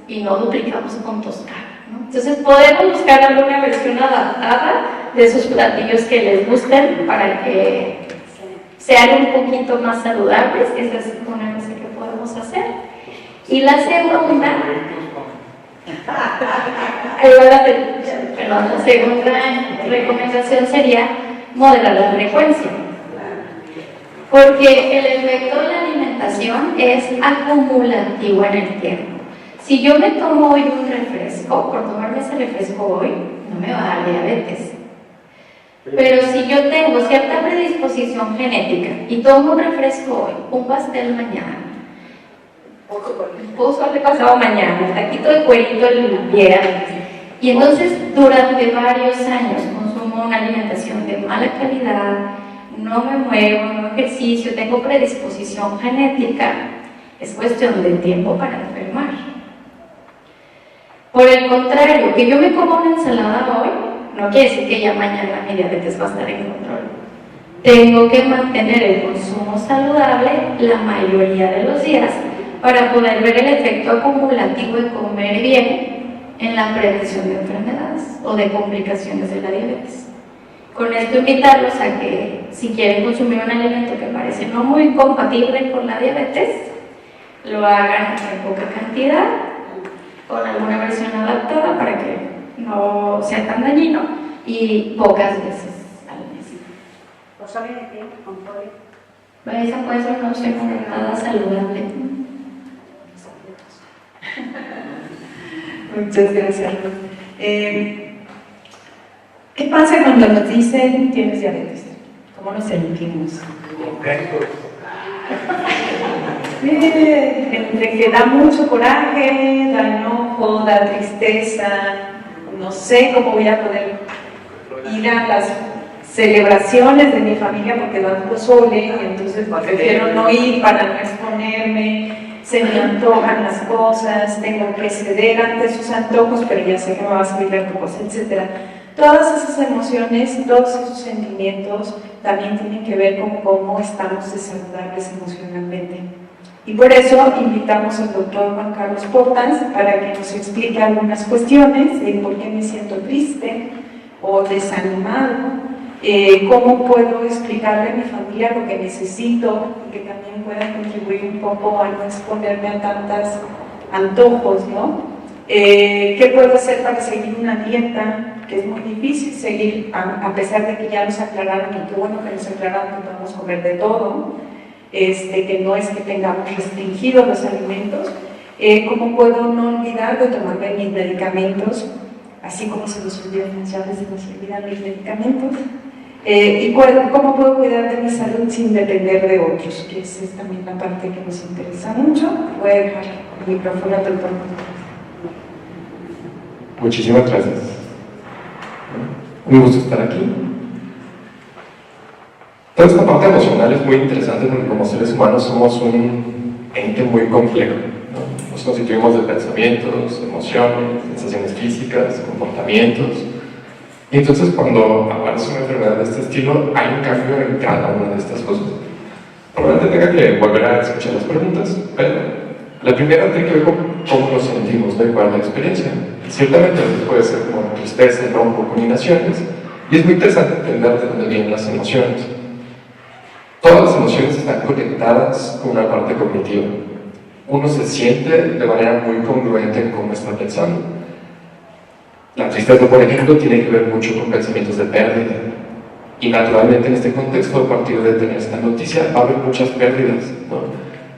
Speaker 4: y no duplicamos con tostada, ¿no? Entonces podemos buscar alguna versión adaptada de esos platillos que les gusten para que sean un poquito más saludables. Esa es una cosa que podemos hacer. Y la segunda, la segunda recomendación sería moderar la frecuencia, porque el efecto de la alimentación es acumulativo en el tiempo. Si yo me tomo hoy un refresco, por tomarme ese refresco hoy, no me va a dar diabetes. Pero si yo tengo cierta predisposición genética y tomo un refresco hoy, un pastel mañana, un pozole pasado mañana, el taquito de cuerito el viernes, y entonces durante varios años consumo una alimentación de mala calidad, no me muevo, no ejercicio, tengo predisposición genética, es cuestión de tiempo para enfermar. Por el contrario, que yo me coma una ensalada hoy, no quiere decir que ya mañana mi diabetes va a estar en control. Tengo que mantener el consumo saludable la mayoría de los días para poder ver el efecto acumulativo de comer bien en la prevención de enfermedades o de complicaciones de la diabetes. Con esto invitarlos a que si quieren consumir un alimento que parece no muy compatible con la diabetes, lo hagan en poca cantidad, con alguna versión adaptada para que no sea tan dañino y pocas veces al mes.
Speaker 6: ¿Pozole de qué? ¿Con pollo?
Speaker 4: Esa puede ser una opción nada saludable.
Speaker 1: Muchas gracias. ¿Qué pasa cuando nos dicen tienes diabetes? ¿Cómo nos sentimos? Entre que da mucho coraje, da enojo, da tristeza, no sé cómo voy a poder ir a las celebraciones de mi familia porque dan pozole y entonces prefiero no ir para no exponerme, se me antojan las cosas, tengo que ceder ante sus antojos, pero ya sé que me va a subir la glucosa, etc. Todas esas emociones, todos esos sentimientos también tienen que ver con cómo estamos de saludables emocionalmente. Y por eso invitamos al doctor Juan Carlos Portans para que nos explique algunas cuestiones de por qué me siento triste o desanimado, cómo puedo explicarle a mi familia lo que necesito y que también pueda contribuir un poco a no exponerme a tantos antojos, ¿no? ¿Qué puedo hacer para seguir una dieta? Que es muy difícil seguir, a pesar de que ya nos aclararon, y qué bueno que nos aclararon que podemos comer de todo, que no es que tengamos restringidos los alimentos. ¿Cómo puedo no olvidar de tomarme mis medicamentos? Así como se nos olvidan las llaves, se nos olvidan mis medicamentos. ¿Y cómo puedo cuidar de mi salud sin depender de otros? Que esa es también la parte que nos interesa mucho. Voy a dejar el micrófono al doctor.
Speaker 7: Muchísimas gracias. Un gusto estar aquí. Toda esta parte emocional es muy interesante porque como seres humanos somos un ente muy complejo, ¿no? Nos constituimos de pensamientos, emociones, sensaciones físicas, comportamientos. Y entonces cuando aparece una enfermedad de este estilo, hay un cambio en cada una de estas cosas. Probablemente tenga que volver a escuchar las preguntas, pero la primera tiene que ver con cómo nos sentimos, ¿no? Y cuál es la experiencia. Ciertamente puede ser como tristeza, enojo, combinaciones, y es muy interesante entender de dónde vienen las emociones. Todas las emociones están conectadas con una parte cognitiva. Uno se siente de manera muy congruente en cómo está pensando. La tristeza, por ejemplo, tiene que ver mucho con pensamientos de pérdida. Y naturalmente en este contexto, a partir de tener esta noticia, va a haber muchas pérdidas, ¿no?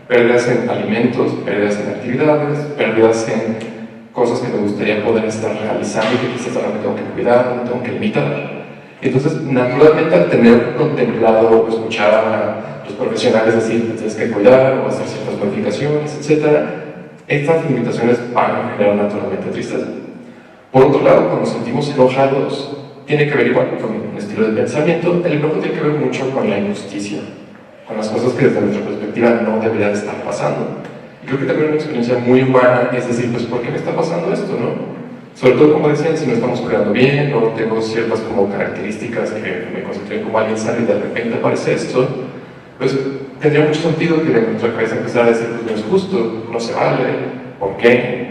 Speaker 7: Pérdidas en alimentos, pérdidas en actividades, pérdidas en cosas que me gustaría poder estar realizando y que quizás ahora me tengo que cuidar, me tengo que limitar. Entonces, naturalmente, al tener contemplado o escuchar a los profesionales decir que tienes que cuidar o hacer ciertas modificaciones, etc., estas limitaciones van a generar naturalmente tristeza. Por otro lado, cuando nos sentimos enojados, tiene que ver igual con un estilo de pensamiento. El enojo tiene que ver mucho con la injusticia, con las cosas que desde nuestra perspectiva no deberían estar pasando. Y creo que también una experiencia muy humana es decir, pues, ¿por qué me está pasando esto, no? Sobre todo, como decían, si no estamos cuidando bien o tengo ciertas como características que me constituyen como alguien sano y de repente aparece esto, pues tendría mucho sentido que de nuestra cabeza empezara a decir, pues no es justo, no se vale, ¿por qué?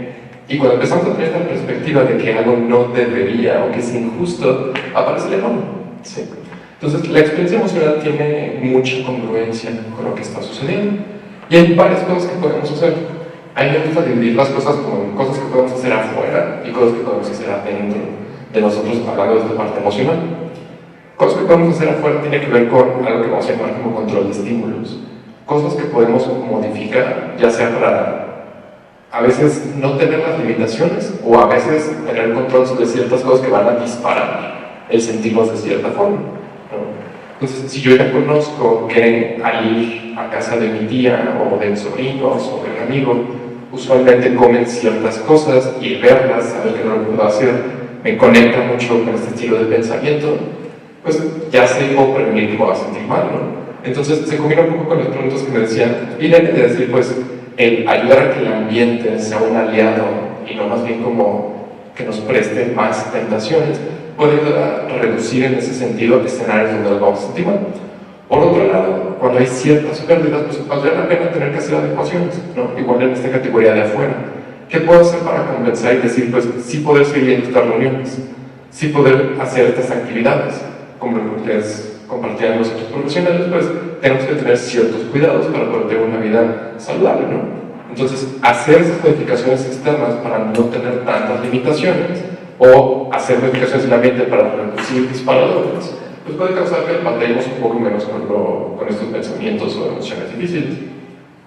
Speaker 7: Y cuando empezamos a tener esta perspectiva de que algo no debería o que es injusto, aparece el enojo, ¿sí? Entonces, la experiencia emocional tiene mucha congruencia con lo que está sucediendo. Y hay varias cosas que podemos hacer. A mí me gusta dividir las cosas como cosas que podemos hacer afuera y cosas que podemos hacer adentro de nosotros, hablando de esta parte emocional. Cosas que podemos hacer afuera tienen que ver con algo que vamos a llamar como control de estímulos. Cosas que podemos modificar, ya sea para a veces no tener las limitaciones o a veces tener control sobre ciertas cosas que van a disparar el sentirnos de cierta forma, ¿no? Entonces, si yo ya conozco que al ir a casa de mi tía o de mis sobrinos o de un amigo, usualmente comen ciertas cosas y verlas, saber que no lo puedo hacer, me conecta mucho con este estilo de pensamiento, pues ya sé cómo prevenir que me va a sentir mal, ¿no? Entonces se combina un poco con las preguntas que me decían Irene, de decir, pues, el ayudar a que el ambiente sea un aliado y no más bien como que nos preste más tentaciones, puede ayudar a reducir en ese sentido escenarios donde nos vamos a sentir mal. Por otro lado, cuando hay ciertas pérdidas, pues vale la pena tener que hacer adecuaciones, ¿no? Igual en esta categoría de afuera. ¿Qué puedo hacer para compensar y decir, pues, sí poder seguir en estas reuniones, sí poder hacer estas actividades, como les compartían los otros profesionales, pues tenemos que tener ciertos cuidados para poder tener una vida saludable, ¿no? Entonces, hacer esas modificaciones externas para no tener tantas limitaciones o hacer modificaciones en el ambiente para reducir disparadores, pues puede causar que batallemos un poco menos con estos pensamientos o emociones difíciles.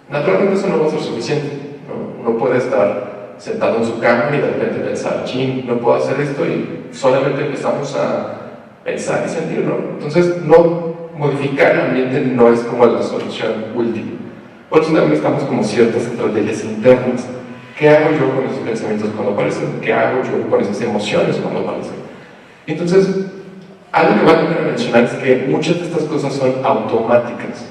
Speaker 7: Naturalmente eso no va a ser suficiente, ¿no? Uno puede estar sentado en su cama y de repente pensar, ching, no puedo hacer esto, y solamente empezamos a pensar y sentir, ¿no? Entonces, no modificar el ambiente no es como la solución última. Por eso también estamos como ciertas estrategias internas. ¿Qué hago yo con esos pensamientos cuando aparecen? ¿Qué hago yo con esas emociones cuando aparecen? Entonces, algo que vale la pena mencionar es que muchas de estas cosas son automáticas.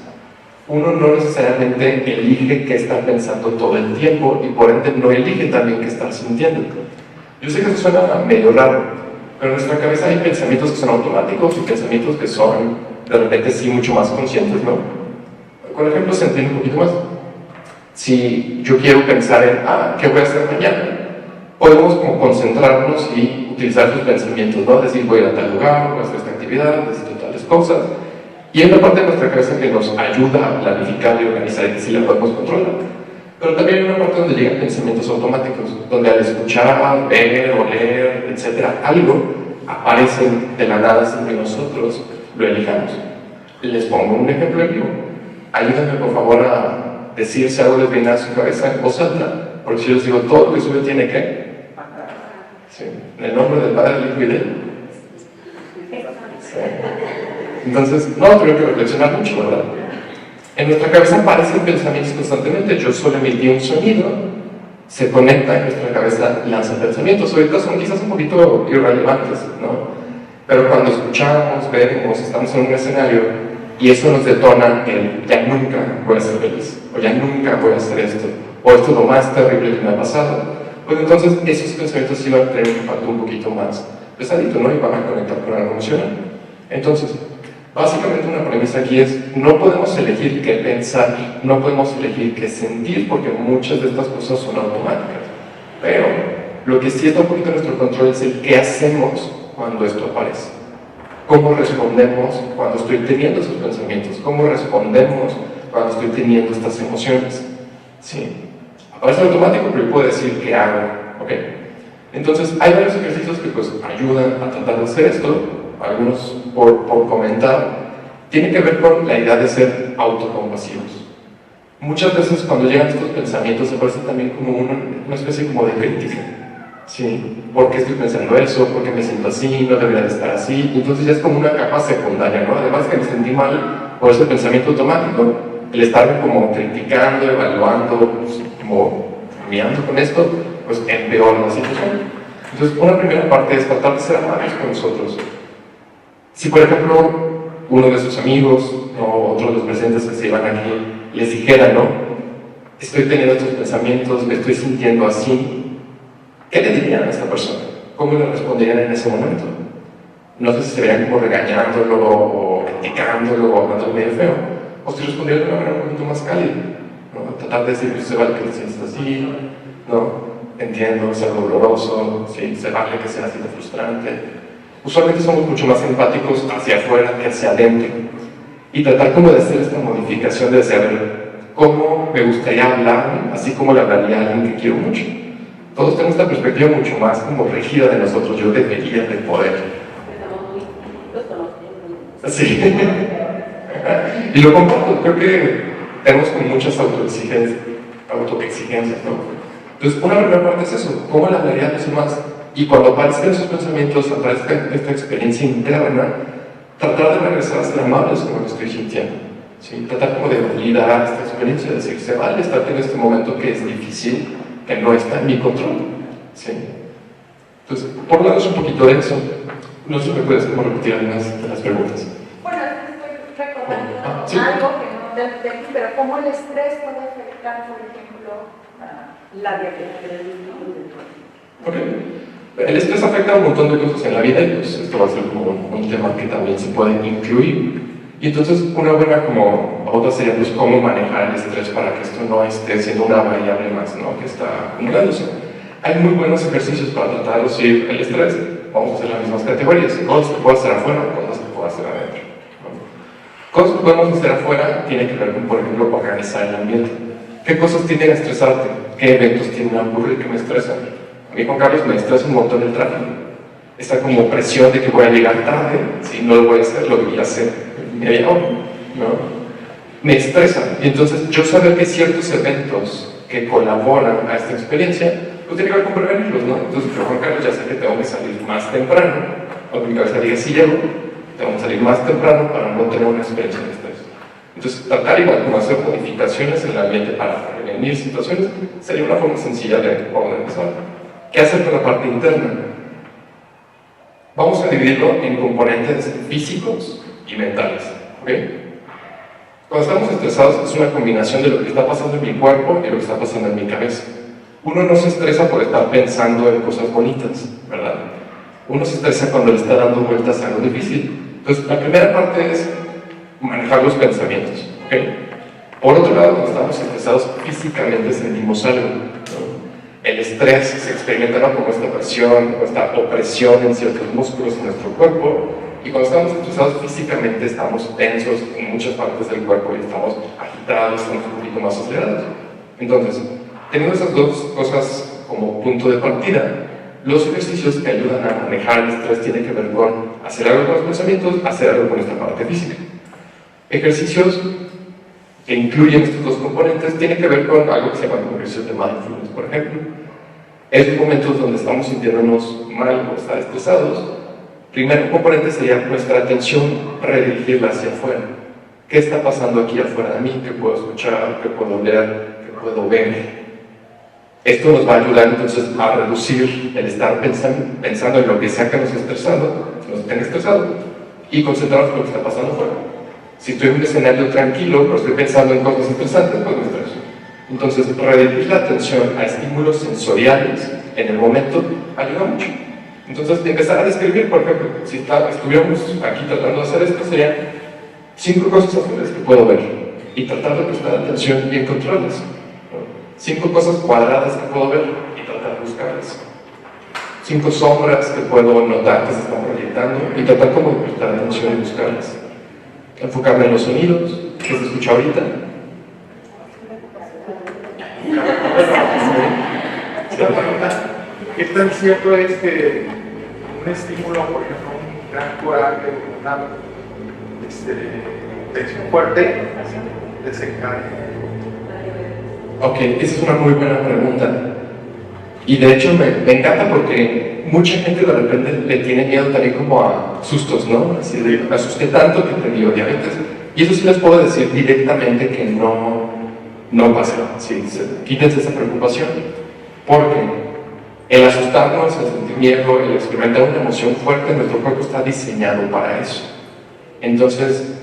Speaker 7: Uno no necesariamente elige qué estar pensando todo el tiempo y por ende no elige también qué estar sintiendo. Yo sé que eso suena medio raro, pero en nuestra cabeza hay pensamientos que son automáticos y pensamientos que son de repente sí mucho más conscientes, ¿no? Por ejemplo, se entiende un poquito más. Si yo quiero pensar en, ¿qué voy a hacer mañana? Podemos como concentrarnos y utilizar sus pensamientos, ¿no? Decir, voy a ir a tal lugar, voy a hacer esta actividad, necesito tales cosas. Y hay una parte de nuestra cabeza que nos ayuda a planificar y organizar y que sí la podemos controlar. Pero también hay una parte donde llegan pensamientos automáticos, donde al escuchar, ver, oler, etcétera, algo aparecen de la nada sin que nosotros lo elijamos. Les pongo un ejemplo en vivo. Ayúdenme por favor a decir si algo les viene a su cabeza en voz alta, porque si yo les digo todo lo que sube tiene que... Sí. En el nombre del Padre, del Hijo y del... Sí. Entonces, no, tengo que reflexionar mucho, ¿verdad? En nuestra cabeza aparecen pensamientos constantemente. Yo solo emití un sonido, se conecta en nuestra cabeza, lanza pensamientos. Ahorita son quizás un poquito irrelevantes, ¿no? Pero cuando escuchamos, vemos, estamos en un escenario y eso nos detona el ya nunca voy a ser feliz, o ya nunca voy a hacer esto, o esto es lo más terrible que me ha pasado, pues entonces esos pensamientos sí van a tener un impacto un poquito más pesadito, ¿no? Y van a conectar con algo emocional. Entonces, básicamente una premisa aquí es, no podemos elegir qué pensar, no podemos elegir qué sentir, porque muchas de estas cosas son automáticas. Pero lo que sí está un poquito en nuestro control es el qué hacemos cuando esto aparece. ¿Cómo respondemos cuando estoy teniendo esos pensamientos? ¿Cómo respondemos cuando estoy teniendo estas emociones? Sí, aparece automático, pero yo puedo decir qué hago, ¿ok? Entonces, hay varios ejercicios que pues ayudan a tratar de hacer esto, algunos por comentar. Tiene que ver con la idea de ser autocompasivos. Muchas veces cuando llegan estos pensamientos aparece también como una especie como de crítica. Sí, ¿por qué estoy pensando eso? ¿Por qué me siento así? ¿No debería de estar así? Entonces ya es como una capa secundaria, ¿no? Además que me sentí mal por ese pensamiento automático, el estarme como criticando, evaluando, pues, como mirando con esto, pues empeora la situación. Entonces, una primera parte es tratar de ser amables con nosotros. Si, por ejemplo, uno de sus amigos o otro de los presentes que se iban aquí les dijera, ¿no? Estoy teniendo estos pensamientos, me estoy sintiendo así, ¿qué le dirían a esta persona? ¿Cómo le responderían en ese momento? No sé si se verían como regañándolo o criticándolo o hablando medio feo, o si respondieran de una manera un poquito más cálida, ¿no? Tratar de decir, se vale que te sientas así, ¿no? Entiendo, es algo doloroso, sí, se vale que sea así de frustrante. Usualmente somos mucho más empáticos hacia afuera que hacia adentro, y tratar como de hacer esta modificación de saber cómo me gustaría hablar, así como le hablaría a alguien que quiero mucho. Todos tenemos esta perspectiva mucho más como rígida de nosotros, yo debería de poder. Sí. Y lo comparto, creo que tenemos como muchas autoexigencias, ¿no? Entonces, una primera parte es eso, ¿cómo le hablaría a los demás? Y cuando aparezcan esos pensamientos, aparezca esta experiencia interna, tratar de regresar a ser amables con lo que estoy sintiendo. ¿Sí? Tratar como de validar esta experiencia, decir, se vale estar en este momento que es difícil, que no está en mi control. ¿Sí? Entonces, por un lado es un poquito de eso. No sé si me puedes como repetir algunas de las preguntas.
Speaker 3: Bueno, estoy recordando
Speaker 7: Sí.
Speaker 3: algo que no de aquí, pero cómo el estrés puede afectar, por ejemplo, la diabetes.
Speaker 7: Ok. El estrés afecta a un montón de cosas en la vida y pues esto va a ser como un tema que también se puede incluir. Y entonces una buena como otra sería pues cómo manejar el estrés para que esto no esté siendo una variable más, ¿no? Que está acumulándose. Hay muy buenos ejercicios para tratar de reducir el estrés. Vamos a hacer las mismas categorías. Cosas que puedo hacer afuera, cosas que puedo hacer adentro. Cosas que podemos hacer afuera tienen que ver con, por ejemplo, organizar el ambiente. ¿Qué cosas tienden a estresarte? ¿Qué eventos tienden a ocurrir que me estresan? A mí, Juan Carlos, me estresa un montón el tráfico. Esta como presión de que voy a llegar tarde, si no lo voy a hacer, lo que ya sé media hora, ¿no? Me estresa. Y entonces yo saber que ciertos eventos que colaboran a esta experiencia, pues tiene que ver con prevenirlos, ¿no? Entonces yo, Juan Carlos, ya sé que tengo que salir más temprano, aunque mi cabeza diga si llego, tengo que salir más temprano para no tener una experiencia de estrés. Entonces, tratar igual como hacer modificaciones en el ambiente para prevenir situaciones sería una forma sencilla de organizar. ¿Qué hacer con la parte interna? Vamos a dividirlo en componentes físicos y mentales, ¿ok? Cuando estamos estresados es una combinación de lo que está pasando en mi cuerpo y lo que está pasando en mi cabeza. Uno no se estresa por estar pensando en cosas bonitas, ¿verdad? Uno se estresa cuando le está dando vueltas a algo difícil. Entonces, la primera parte es manejar los pensamientos, ¿ok? Por otro lado, cuando estamos estresados, físicamente sentimos algo, ¿no? El estrés se experimenta ¿no? como esta presión, como esta opresión en ciertos músculos en nuestro cuerpo, y cuando estamos estresados físicamente estamos tensos en muchas partes del cuerpo y estamos agitados, estamos un poquito más acelerados. Entonces, teniendo esas dos cosas como punto de partida, los ejercicios que ayudan a manejar el estrés tienen que ver con hacer algo con los pensamientos, hacer algo con esta parte física. Ejercicios que incluyen estos dos componentes tienen que ver con algo que se llama ejercicios de mindfulness, por ejemplo. En momentos donde estamos sintiéndonos mal o estar estresados, el primer componente sería nuestra atención redirigirla hacia afuera. ¿Qué está pasando aquí afuera de mí? ¿Qué puedo escuchar? ¿Qué puedo leer? ¿Qué puedo ver? Esto nos va a ayudar entonces a reducir el estar pensando en lo que sea que nos esté estresando, y concentrarnos en lo que está pasando afuera. Si estoy en un escenario tranquilo, pero estoy pensando en cosas estresantes, pues me estreso. Entonces, redirigir la atención a estímulos sensoriales en el momento ayuda mucho. Entonces, empezar a describir, por ejemplo, si estuviéramos aquí tratando de hacer esto, serían 5 cosas azules que puedo ver y tratar de prestar atención y encontrarlas. 5 cosas cuadradas que puedo ver y tratar de buscarlas. 5 sombras que puedo notar que se están proyectando y tratar como de prestar atención y buscarlas. Enfocarme en los sonidos que se escucha ahorita.
Speaker 5: ¿Qué tan cierto es que un estímulo, por ejemplo, un gran coraje, una tensión fuerte, desencadena?
Speaker 7: Ok, esa es una muy buena pregunta. Y de hecho me encanta porque mucha gente de repente le tiene miedo también como a sustos, ¿no? Así de, me asusté tanto que te dio diabetes. Y eso sí les puedo decir directamente que no pasa. Sí, quítense esa preocupación. Porque el asustarnos, el sentir miedo, el experimentar una emoción fuerte, nuestro cuerpo está diseñado para eso. Entonces,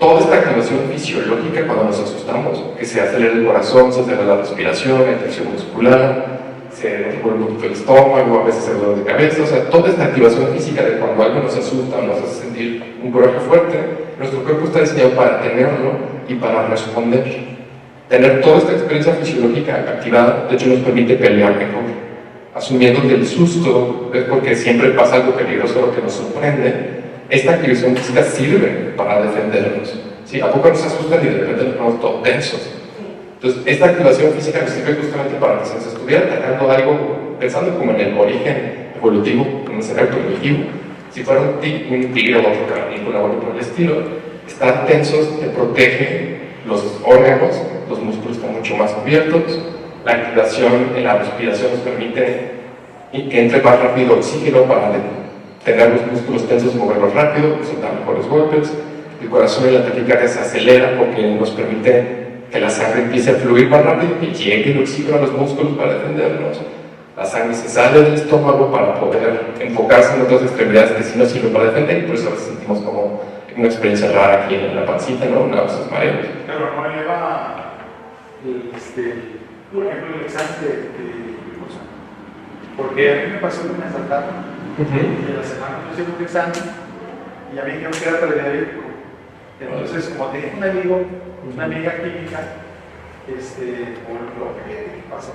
Speaker 7: toda esta activación fisiológica cuando nos asustamos, que se acelera el corazón, se acelera la respiración, la tensión muscular, se revuelve un poquito el estómago, a veces el dolor de cabeza, o sea, toda esta activación física de cuando algo nos asusta o nos hace sentir un coraje fuerte, nuestro cuerpo está diseñado para tenerlo y para responder. Tener toda esta experiencia fisiológica activada, de hecho, nos permite pelear mejor, asumiendo que el susto es porque siempre pasa algo peligroso o que nos sorprende. Esta activación física sirve para defendernos. ¿Sí? ¿A poco nos asustan y de repente nos ponemos todos tensos? Entonces, esta activación física nos sirve justamente para que se nos estuviera atacando algo, pensando como en el origen evolutivo, en un escenario primitivo. Si fuera un tigre o otro carnívoro o algo por el estilo, estar tensos te protege los órganos, los músculos están mucho más cubiertos, la activación en la respiración nos permite que entre más rápido oxígeno para tener los músculos tensos y moverlos rápido, resultar mejores golpes. El corazón y la taquicardia se acelera porque nos permite que la sangre empiece a fluir más rápido y llegue el oxígeno a los músculos para defendernos. La sangre se sale del estómago para poder enfocarse en otras extremidades que sí nos sirven para defender, y por eso sentimos como una experiencia rara aquí en la pancita, ¿no? Náuseas, mareos.
Speaker 5: Pero no lleva, por ejemplo, el examen de glucosa. Porque a mí me pasó que me asaltaron. Y en la semana yo hice un examen y a mí dijeron que era prediabético. Entonces, como tenía un amigo, una amiga química, ¿qué pasó?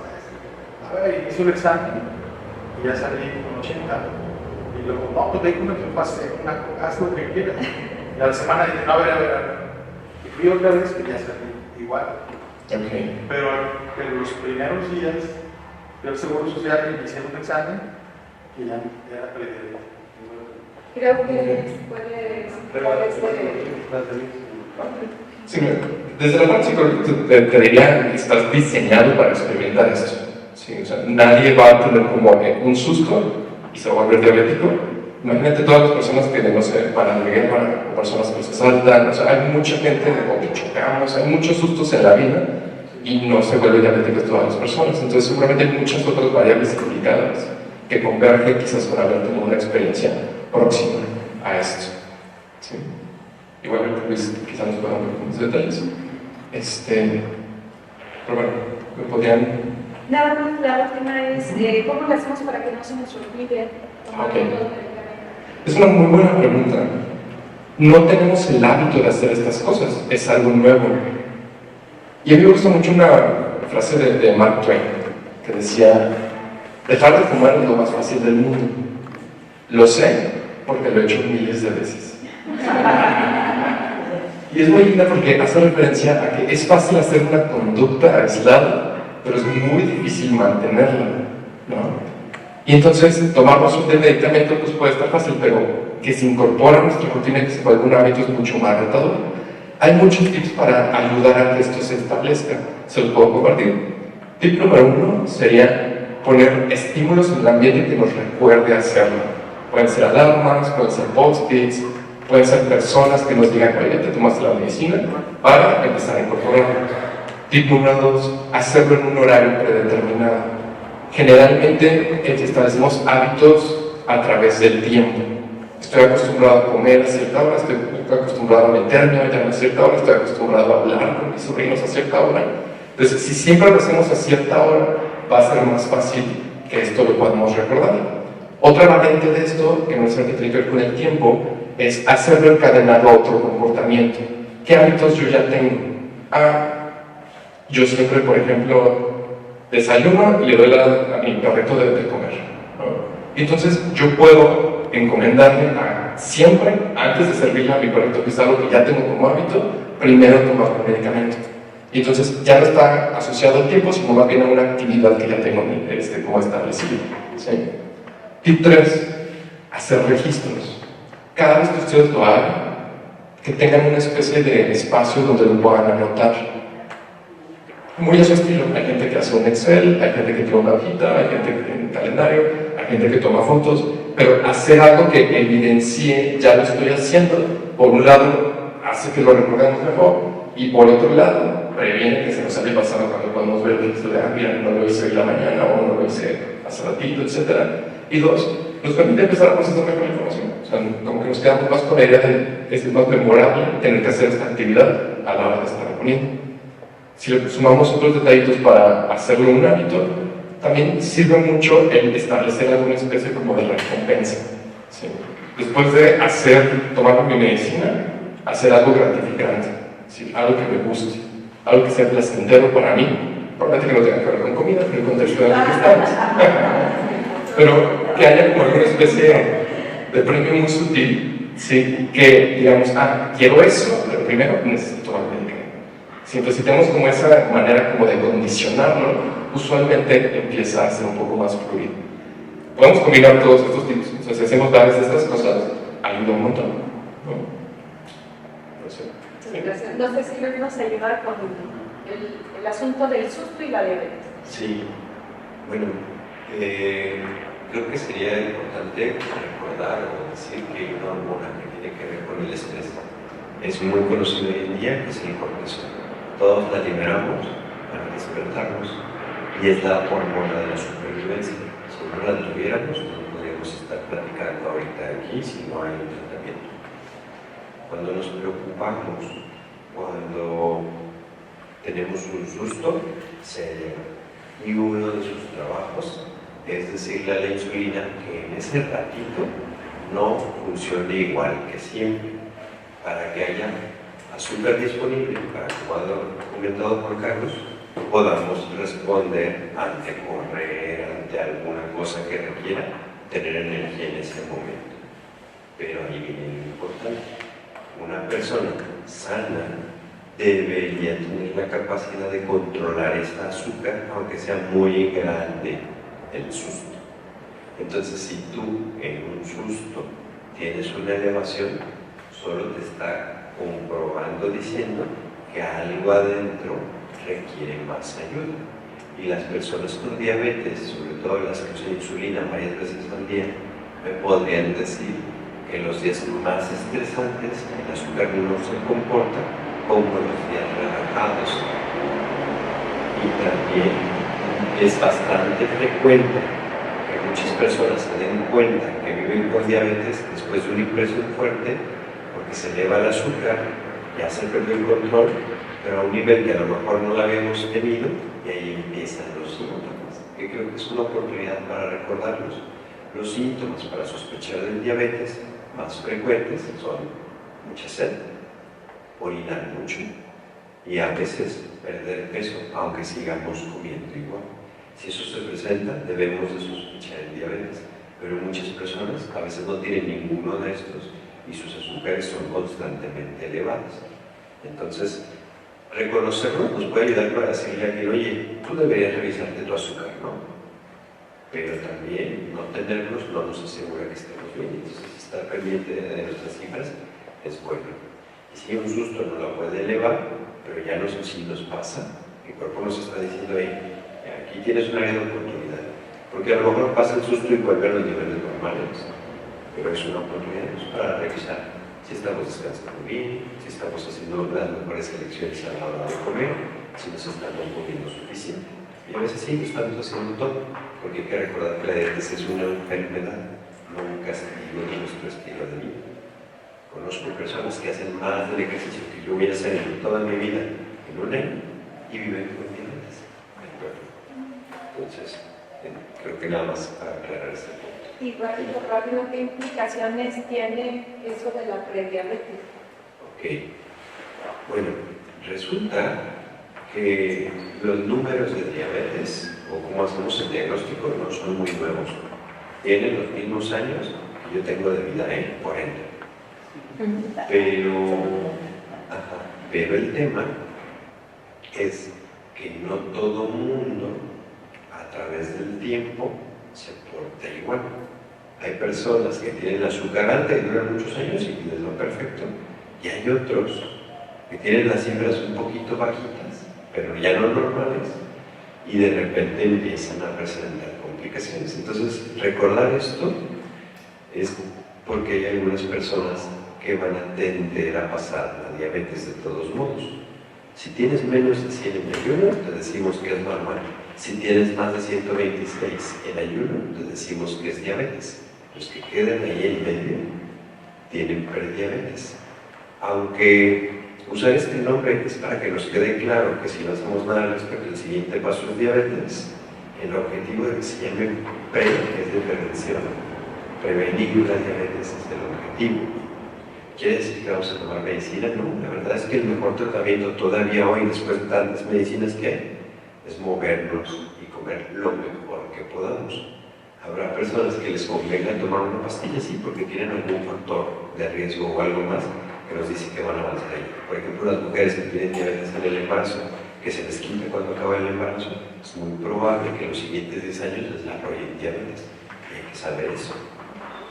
Speaker 5: A ver, hizo el examen y ya salí con 80. Y luego, no, pues déjame que pase, haz lo que quieras. Y a la semana dije, no, a ver. Y fui otra vez que ya salí igual.
Speaker 7: Okay.
Speaker 5: Pero en los primeros días del Seguro Social me hicieron un examen y ya era prediabético.
Speaker 3: Creo que puede
Speaker 7: Sí, desde la parte psicológica te diría que estás diseñado para experimentar esto. Sí, o sea, nadie va a tener como un susto y se va a volver diabético. Imagínate todas las personas que, no sé, van de guerra, o personas que se saltan, o sea, hay mucha gente, o que chocamos, hay muchos sustos en la vida y no se vuelven diabéticos todas las personas. Entonces seguramente hay muchas otras variables implicadas que convergen quizás para haber tenido una experiencia próxima a esto. ¿Sí? Igualmente Luis quizás nos pueda dar unos detalles. Pero bueno, ¿me podrían...?
Speaker 1: Nada más, la última es, ¿cómo lo hacemos para que no se nos olvide tomar
Speaker 7: Okay.
Speaker 1: los medicamentos?
Speaker 7: Es una muy buena pregunta. No tenemos el hábito de hacer estas cosas, es algo nuevo. Y a mí me gusta mucho una frase de Mark Twain, que decía, dejar de fumar es lo más fácil del mundo. Lo sé porque lo he hecho miles de veces. Y es muy linda porque hace referencia a que es fácil hacer una conducta aislada, pero es muy difícil mantenerla, ¿no? Y entonces tomarnos un medicamento pues puede estar fácil, pero que se incorpora a nuestra rutina y que se vuelve un hábito es mucho más retador. Hay muchos tips para ayudar a que esto se establezca, se los puedo compartir. Tip número 1 sería poner estímulos en el ambiente que nos recuerde hacerlo. Pueden ser alarmas, pueden ser post-its, pueden ser personas que nos digan, oye, te tomaste la medicina, para empezar a incorporarlo. Tip número 2, hacerlo en un horario predeterminado. Generalmente establecemos hábitos a través del tiempo. Estoy acostumbrado a comer a cierta hora, estoy acostumbrado a meterme a bañar a cierta hora, estoy acostumbrado a hablar con mis sobrinos a cierta hora. Entonces, si siempre lo hacemos a cierta hora, va a ser más fácil que esto lo podamos recordar. Otra variante de esto, que no necesariamente tiene que ver con el tiempo, es hacerlo encadenado a otro comportamiento. ¿Qué hábitos yo ya tengo? Yo siempre, por ejemplo, desayuno y le doy a mi perrito de comer, ¿no? Entonces yo puedo encomendarme a siempre, antes de servirle a mi perrito, que es algo que ya tengo como hábito, primero tomar un medicamento. Y entonces ya no está asociado al tiempo, sino más bien a una actividad que ya tengo como establecida. ¿Sí? Tip 3, hacer registros. Cada vez que ustedes lo hagan, que tengan una especie de espacio donde lo puedan anotar. Muy a su estilo. Hay gente que hace un Excel, hay gente que tiene una hojita, hay gente que tiene un calendario, hay gente que toma fotos, pero hacer algo que evidencie, ya lo estoy haciendo, por un lado hace que lo recordemos mejor, y por otro lado previene que se nos haya pasado cuando podemos ver el registro de, mira, no lo hice hoy la mañana, o no lo hice hace ratito, etc. Y 2, nos permite empezar a procesar mejor la información. O sea, como que nos quedamos más con la idea de, es más memorable tener que hacer esta actividad a la hora de estar poniendo. Si le sumamos otros detallitos para hacerlo un hábito, también sirve mucho el establecer alguna especie como de recompensa. ¿Sí? Después de tomar mi medicina, hacer algo gratificante, ¿sí? Algo que me guste, algo que sea placentero para mí, probablemente que no tenga que ver con comida, en el contexto en el que estamos. Pero que haya como alguna especie de premio muy sutil, ¿sí? Que digamos, quiero eso, pero primero necesito tomar medicamento. Entonces, si tenemos como esa manera como de condicionarlo, usualmente empieza a ser un poco más fluido. Podemos combinar todos estos tips. O sea, si hacemos varias de estas cosas, ayuda un montón, ¿no? No sé.
Speaker 3: Sí, gracias. No sé si me vas a ayudar con el asunto del susto y la diabetes.
Speaker 2: Sí, bueno, creo que sería importante recordar o decir que una hormona que tiene que ver con el estrés es muy conocida hoy en día, que es el cortisol. Todos la liberamos para despertarnos y es la hormona de la supervivencia. Si no la tuviéramos, no podríamos estar platicando ahorita aquí si no hay un tratamiento. Cuando nos preocupamos, cuando tenemos un susto, se eleva. Y uno de sus trabajos es decirle a la insulina que en ese ratito no funcione igual que siempre, para que haya azúcar disponible para, como ha comentado Juan Carlos, podamos responder ante correr, ante alguna cosa que requiera tener energía en ese momento. Pero ahí viene lo importante. Una persona sana debería tener la capacidad de controlar esta azúcar, aunque sea muy grande el susto. Entonces, si tú en un susto tienes una elevación, solo te está comprobando, diciendo que algo adentro requiere más ayuda. Y las personas con diabetes, sobre todo las que usan insulina varias veces al día, me podrían decir que los días más estresantes el azúcar no se comporta como los días relajados. Y también es bastante frecuente que muchas personas se den cuenta que viven con diabetes después de una impresión fuerte, porque se eleva el azúcar, ya se perdió el control, pero a un nivel que a lo mejor no lo habíamos tenido, y ahí empiezan los síntomas, que creo que es una oportunidad para recordarlos. Los síntomas para sospechar del diabetes más frecuentes son mucha sed, orinar mucho y a veces perder peso, aunque sigamos comiendo igual. Si eso se presenta, debemos de sospechar el diabetes, pero muchas personas a veces no tienen ninguno de estos y sus azúcares son constantemente elevados. Entonces, reconocerlo nos puede ayudar para decirle a alguien, oye, tú deberías revisarte tu azúcar, ¿no? Pero también no tenerlos no nos asegura que estemos bien. Entonces, estar pendiente de nuestras cifras es bueno. Y si un susto no la puede elevar, pero ya no sé si nos pasa, el cuerpo nos está diciendo, hey, aquí tienes una gran oportunidad. Porque a lo mejor pasa el susto y vuelve a los niveles normales, pero es una oportunidad para revisar si estamos descansando bien, si estamos haciendo las mejores elecciones a la hora de comer, si nos estamos moviendo suficiente. Y a veces sí, lo estamos haciendo todo, porque hay que recordar que la diabetes es una enfermedad, no un castigo de nuestro estilo de vida. Conozco personas que hacen más del ejercicio que yo voy a hacer en toda mi vida en un año y viven con diabetes. Entonces, creo que nada más para aclarar este punto.
Speaker 3: Y rápido, ¿qué implicaciones tiene eso de la prediabetes?
Speaker 2: Ok, bueno, resulta que los números de diabetes, o como hacemos el diagnóstico, no son muy nuevos. Tienen los mismos años que yo tengo de vida, 40. Pero el tema es que no todo mundo, a través del tiempo, se porta igual. Hay personas que tienen azúcar alta y duran muchos años y les va perfecto, y hay otros que tienen las cifras un poquito bajitas, pero ya no normales, y de repente empiezan a presentar complicaciones. Entonces, recordar esto es porque hay algunas personas que van a tender a pasar la diabetes de todos modos. Si tienes menos de 100 en ayuno, te decimos que es normal. Si tienes más de 126 en ayuno, te decimos que es diabetes. Los que quedan ahí en medio tienen prediabetes. Aunque usar este nombre es para que nos quede claro que si no hacemos nada al respecto, el siguiente paso es diabetes. El objetivo de que se llame PRE es de prevención. Prevenir la diabetes es el objetivo. ¿Quiere decir que vamos a tomar medicina? No, la verdad es que el mejor tratamiento todavía hoy, después de tantas medicinas que hay, es movernos y comer lo mejor que podamos. Habrá personas que les convenga tomar una pastilla, sí, porque tienen algún factor de riesgo o algo más que nos dice que van a avanzar ahí. Por ejemplo, las mujeres que tienen diabetes en el embarazo, que se les quita cuando acaba el embarazo, es muy probable que en los siguientes 10 años les desarrollen diabetes. Y hay que saber eso,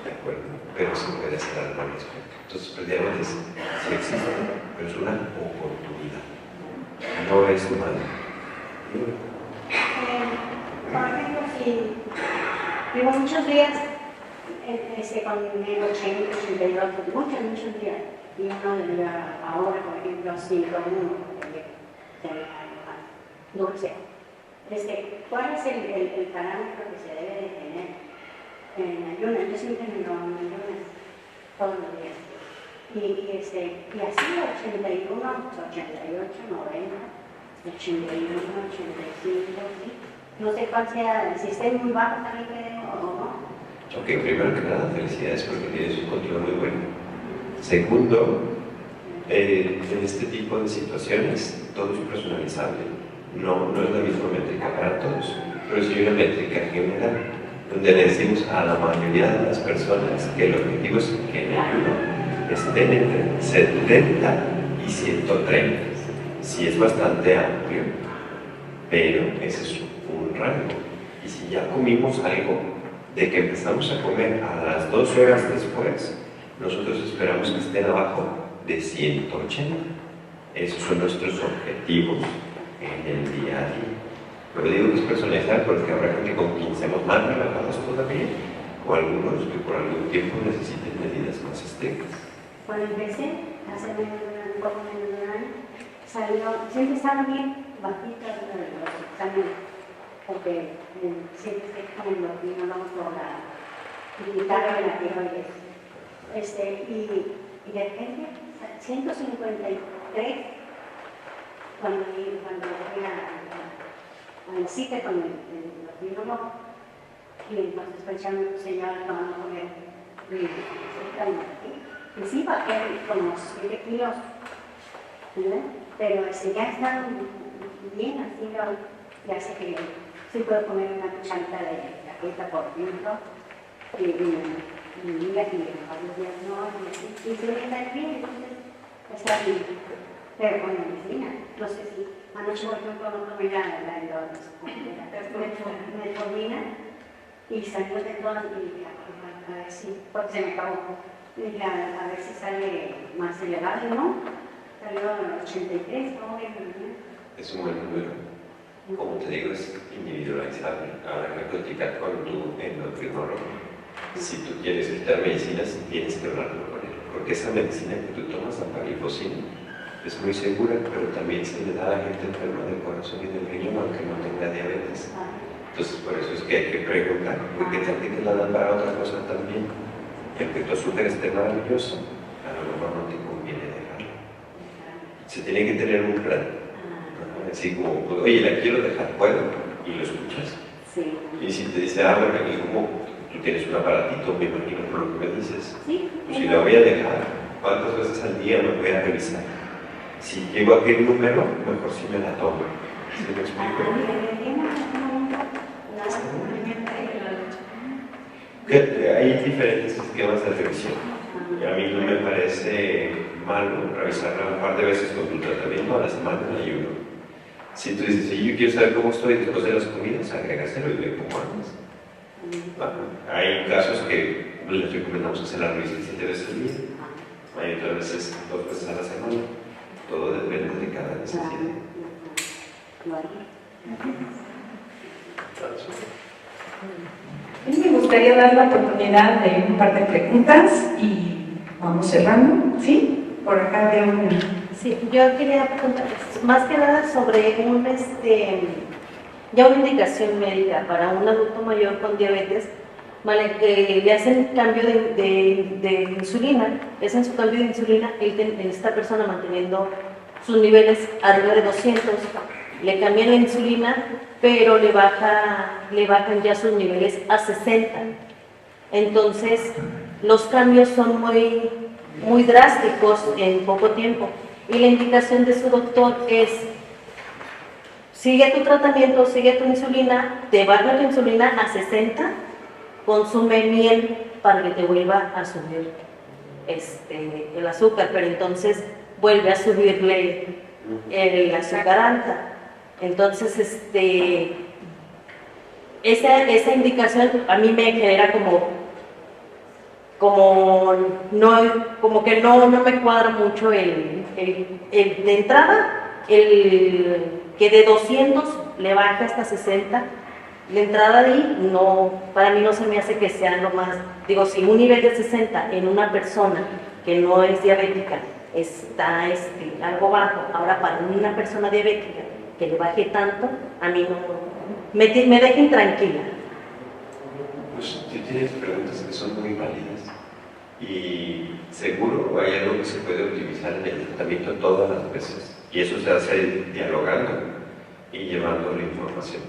Speaker 2: ¿de acuerdo? Pero se puede hacer algo al respecto. Entonces, el diabetes sí existe, pero es una oportunidad, no es malo.
Speaker 6: Por ejemplo, si vivo muchos días con el 82, muchos días, y uno de ahora, por ejemplo, 5-1, dulce, ¿Cuál es el parámetro que se debe de tener en ayunas? Yo siempre me lo hago en ayunas todos los días. Y así 81, 88, 90, 81, 85, ¿sí? No sé cuál sea, si esté muy bajo también creo o no.
Speaker 2: Ok, primero que nada, felicidades porque tienes un control muy bueno. Segundo, en este tipo de situaciones todo es personalizable. No es la misma métrica para todos, pero sí una métrica general, donde le decimos a la mayoría de las personas que el objetivo es que en ayuno estén entre 70 y 130. Sí es bastante amplio, pero ese es un rango. Y si ya comimos algo, de que empezamos a comer a las 2 horas después, nosotros esperamos que estén abajo de 180. Esos son nuestros objetivos en el día a día. Pero digo que es personalizar porque habrá gente con quien seamos más relajados todavía, o algunos que por algún tiempo necesiten medidas más estrictas.
Speaker 6: Cuando empecé, hace un poco menos de un año, siempre estaba bien bajita los exámenes, porque siempre estoy comiendo y no vamos por la quitarme la tiroides. Y de repente, 153, cuando fui a la cita con el endocrinólogo, y entonces pensando que se llama tomando con él, y sí bajé como 7 kilos, ¿verdad? Pero ya está bien, así ya sé que sí puedo comer una cucharita de cajeta por dentro, y mira que varios días no, y se me está bien, entonces está bien. Pero con la medicina, no sé si anoche por ejemplo no tomé la metformina y salió de todo y dije, a ver si, porque se me acabó, dije, a ver si sale más elevado, ¿no? Salió a 83, ¿no?
Speaker 2: Es un buen número. Como te digo, es individualizable. Habrá que platicar con tu endocrinólogo. Si tú quieres quitar medicinas, tienes que hablarlo con él, porque esa medicina que tú tomas, la parifosina, es muy segura, pero también se le da a la gente enferma del corazón y del riñón, aunque no tenga diabetes. Entonces, por eso es que hay que preguntar, porque tal que te la dan para otra cosa también. Y aunque tu azúcar esté maravilloso, a lo mejor no te conviene dejarlo. Se tiene que tener un plan. Así como, oye, la quiero dejar, ¿puedo? Y lo escuchas.
Speaker 6: Sí.
Speaker 2: Y si te dice, bueno, y como tú tienes un aparatito, me imagino por lo que me dices,
Speaker 6: Sí.
Speaker 2: pues si la voy a dejar, ¿cuántas veces al día me voy a revisar? Si llego a aquel número, mejor si me la tomo. ¿Sí me explico? Hay diferentes esquemas de revisión. Y a mí no me parece malo revisarla un par de veces con tu tratamiento a la semana en ayuno. Si tú dices, si yo quiero saber cómo estoy después de las comidas, agrégaselo y ve cómo andas. Hay casos que les recomendamos hacer la revisión 7 veces al día. Hay otras veces 2 veces a la semana. Todo depende de cada necesidad.
Speaker 1: A mí me gustaría dar la oportunidad de un par de preguntas y vamos cerrando, ¿sí? Por acá había una.
Speaker 8: Sí, yo quería preguntarles, más que nada sobre ya una indicación médica para un adulto mayor con diabetes, ¿vale? Que le hacen cambio de insulina, le hacen su cambio de insulina, esta persona manteniendo sus niveles arriba de 200, le cambian la insulina, pero le bajan ya sus niveles a 60. Entonces, los cambios son muy drásticos en poco tiempo. Y la indicación de su doctor es, sigue tu tratamiento, sigue tu insulina, te baja tu insulina a 60, consume miel para que te vuelva a subir el azúcar, pero entonces vuelve a subirle el azúcar alta. Entonces, esa indicación a mí me genera como que no me cuadra mucho de entrada, que de 200 le baja hasta 60, de entrada de ahí, para mí no se me hace que sea lo más, digo, si un nivel de 60 en una persona que no es diabética está algo bajo, ahora para una persona diabética que le baje tanto, a mí no, me dejen tranquila.
Speaker 2: Pues tú tienes preguntas que son muy válidas y seguro hay algo que se puede utilizar en el tratamiento todas las veces y eso se hace dialogando y llevando la información.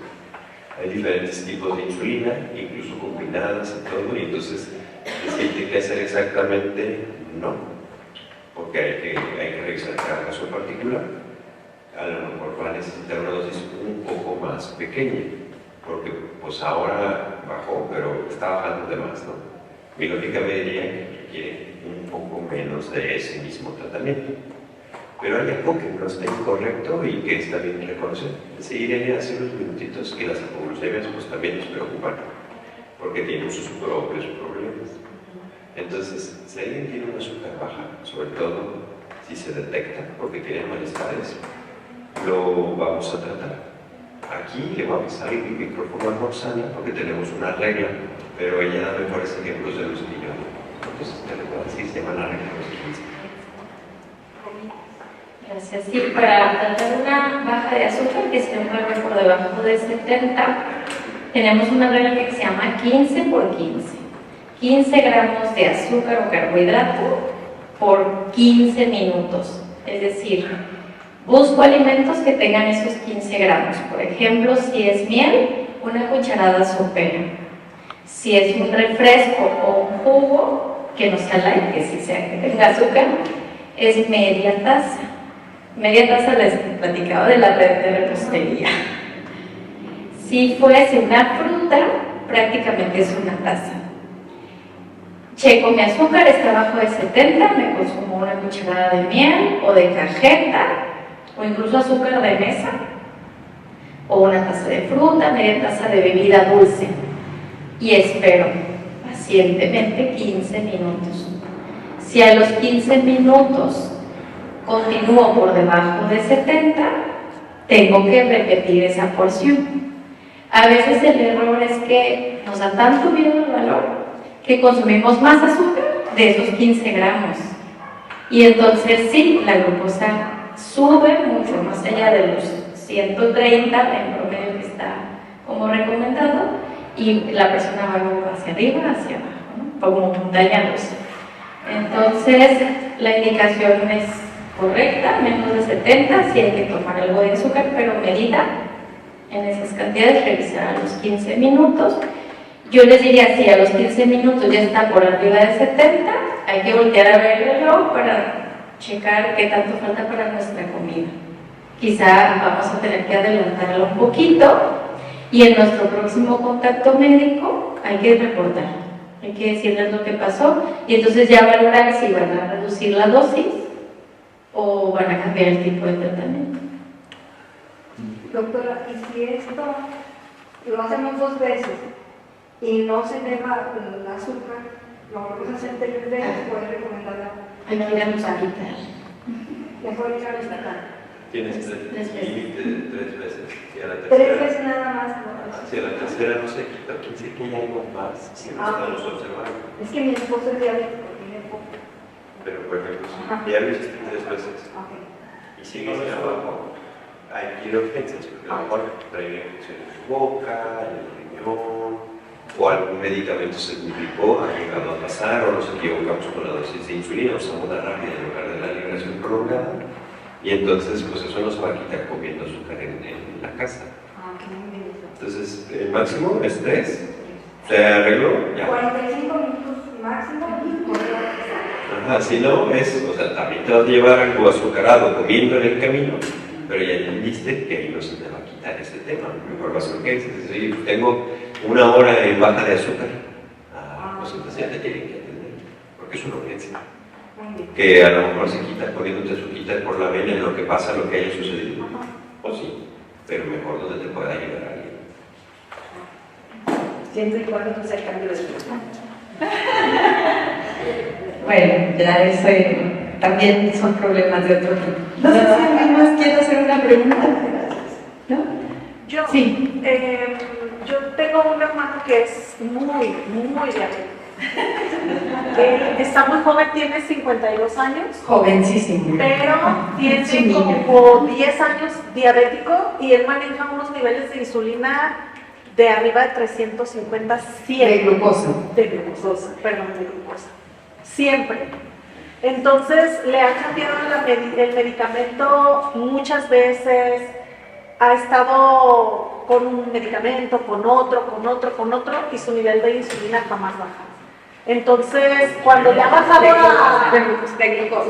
Speaker 2: Hay diferentes tipos de insulina, incluso combinadas y todo, y entonces decirte qué hacer exactamente, no, porque hay que revisar cada caso en particular. A lo mejor va a necesitar una dosis un poco más pequeña, porque pues ahora bajó, pero está bajando de más, ¿no? Mi lógica me diría que requiere un poco menos de ese mismo tratamiento. Pero hay algo que no está incorrecto y que está bien reconocer. Sí, Irene, hace unos minutitos que las hipoglucemias pues también nos preocupan, porque tienen sus propios problemas. Entonces, si alguien tiene una azúcar baja, sobre todo si se detecta porque tiene malestares, lo vamos a tratar. Aquí le va a pasar el micrófono a Roxana porque tenemos una regla, pero ella da mejores ejemplos de los que yo. Entonces, te lo voy a decir, se llama la regla de los 15.
Speaker 4: Gracias. Sí, para tratar una baja de azúcar que esté un valor por debajo de 70, tenemos una regla que se llama 15 por 15. 15 gramos de azúcar o carbohidrato por 15 minutos. Es decir, busco alimentos que tengan esos 15 gramos. Por ejemplo, si es miel, una cucharada sopera. Si es un refresco o un jugo, que no sea light, que sí sea que tenga azúcar, es media taza. Media taza les platicaba de la red de repostería. Si fuese una fruta, prácticamente es una taza. Checo mi azúcar, está abajo de 70, me consumo una cucharada de miel o de cajeta, o incluso azúcar de mesa, o una taza de fruta, media taza de bebida dulce. Y espero pacientemente 15 minutos. Si a los 15 minutos continúo por debajo de 70, tengo que repetir esa porción. A veces el error es que nos da tanto miedo el valor que consumimos más azúcar de esos 15 gramos. Y entonces sí, la glucosa sube mucho más allá de los 130 en promedio que está como recomendado, y la persona va luego hacia arriba, hacia abajo, ¿no? Como montaña rusa. Entonces, la indicación es correcta, menos de 70, si hay que tomar algo de azúcar, pero medida en esas cantidades, revisar a los 15 minutos. Yo les diría, si a los 15 minutos ya está por arriba de 70, hay que voltear a ver el reloj para checar qué tanto falta para nuestra comida. Quizá vamos a tener que adelantarlo un poquito, y en nuestro próximo contacto médico hay que reportar, hay que decirles lo que pasó, y entonces ya valorar si van a reducir la dosis o van a cambiar el tipo de tratamiento.
Speaker 9: Doctora, y si esto lo hacemos 2 veces y no se eleva el azúcar, lo volvemos a hacer 3 veces, puede recomendarla.
Speaker 4: Hay que ir al hospital.
Speaker 9: Mejor ir al hospital.
Speaker 2: Tienes límite de 3 veces. Si a la
Speaker 9: 3
Speaker 2: tercera,
Speaker 9: veces nada más.
Speaker 2: si a la tercera no se quita, pensé que hay algo más si no estamos observando.
Speaker 9: Es que mi esposo es diabético, tiene poco.
Speaker 2: Pero por ejemplo, si ya lo hiciste 3 veces y sigues hacia abajo, hay que ir a urgencias, porque a lo mejor trae infección en su boca, en el riñón, o algún medicamento se duplicó, ha llegado a pasar, o nos equivocamos con la dosis de insulina, usamos la rápida en lugar de la liberación prolongada, y entonces pues eso nos va a quitar comiendo azúcar en la casa. Entonces el máximo es 3. ¿Se arregló? Ya.
Speaker 9: 45 minutos máximo y podría
Speaker 2: Ajá, si no, o sea, también te vas a llevar algo azucarado comiendo en el camino, pero ya entendiste que ahí no se te va a quitar ese tema. Mejor vas a lo que dices, oye, tengo 1 hora en baja de azúcar. Pues entonces ya te tienen que atender, porque es una urgencia. Que a lo mejor se quita poniéndote azúcar por la vena en lo que pasa, lo que haya sucedido. O sí, pero mejor donde te pueda ayudar a alguien.
Speaker 9: siempre y cuando no sea cambio de fruta.
Speaker 1: Bueno, ya eso también son problemas de otro tipo. No sé si alguien más quiere hacer una pregunta. ¿No?
Speaker 10: Yo,
Speaker 1: Sí.
Speaker 10: yo tengo un hermano que es muy diabético.
Speaker 8: Está muy joven, tiene 52 años.
Speaker 1: Jovencísimo.
Speaker 8: Pero tiene
Speaker 1: Sí,
Speaker 8: como 10 años diabético y él maneja unos niveles de insulina de arriba de 350 siempre.
Speaker 1: De glucosa.
Speaker 8: De glucosa, perdón, de glucosa. Siempre. Entonces le han cambiado el medicamento muchas veces, ha estado con un medicamento, con otro, y su nivel de insulina jamás baja. Entonces, cuando le ha bajado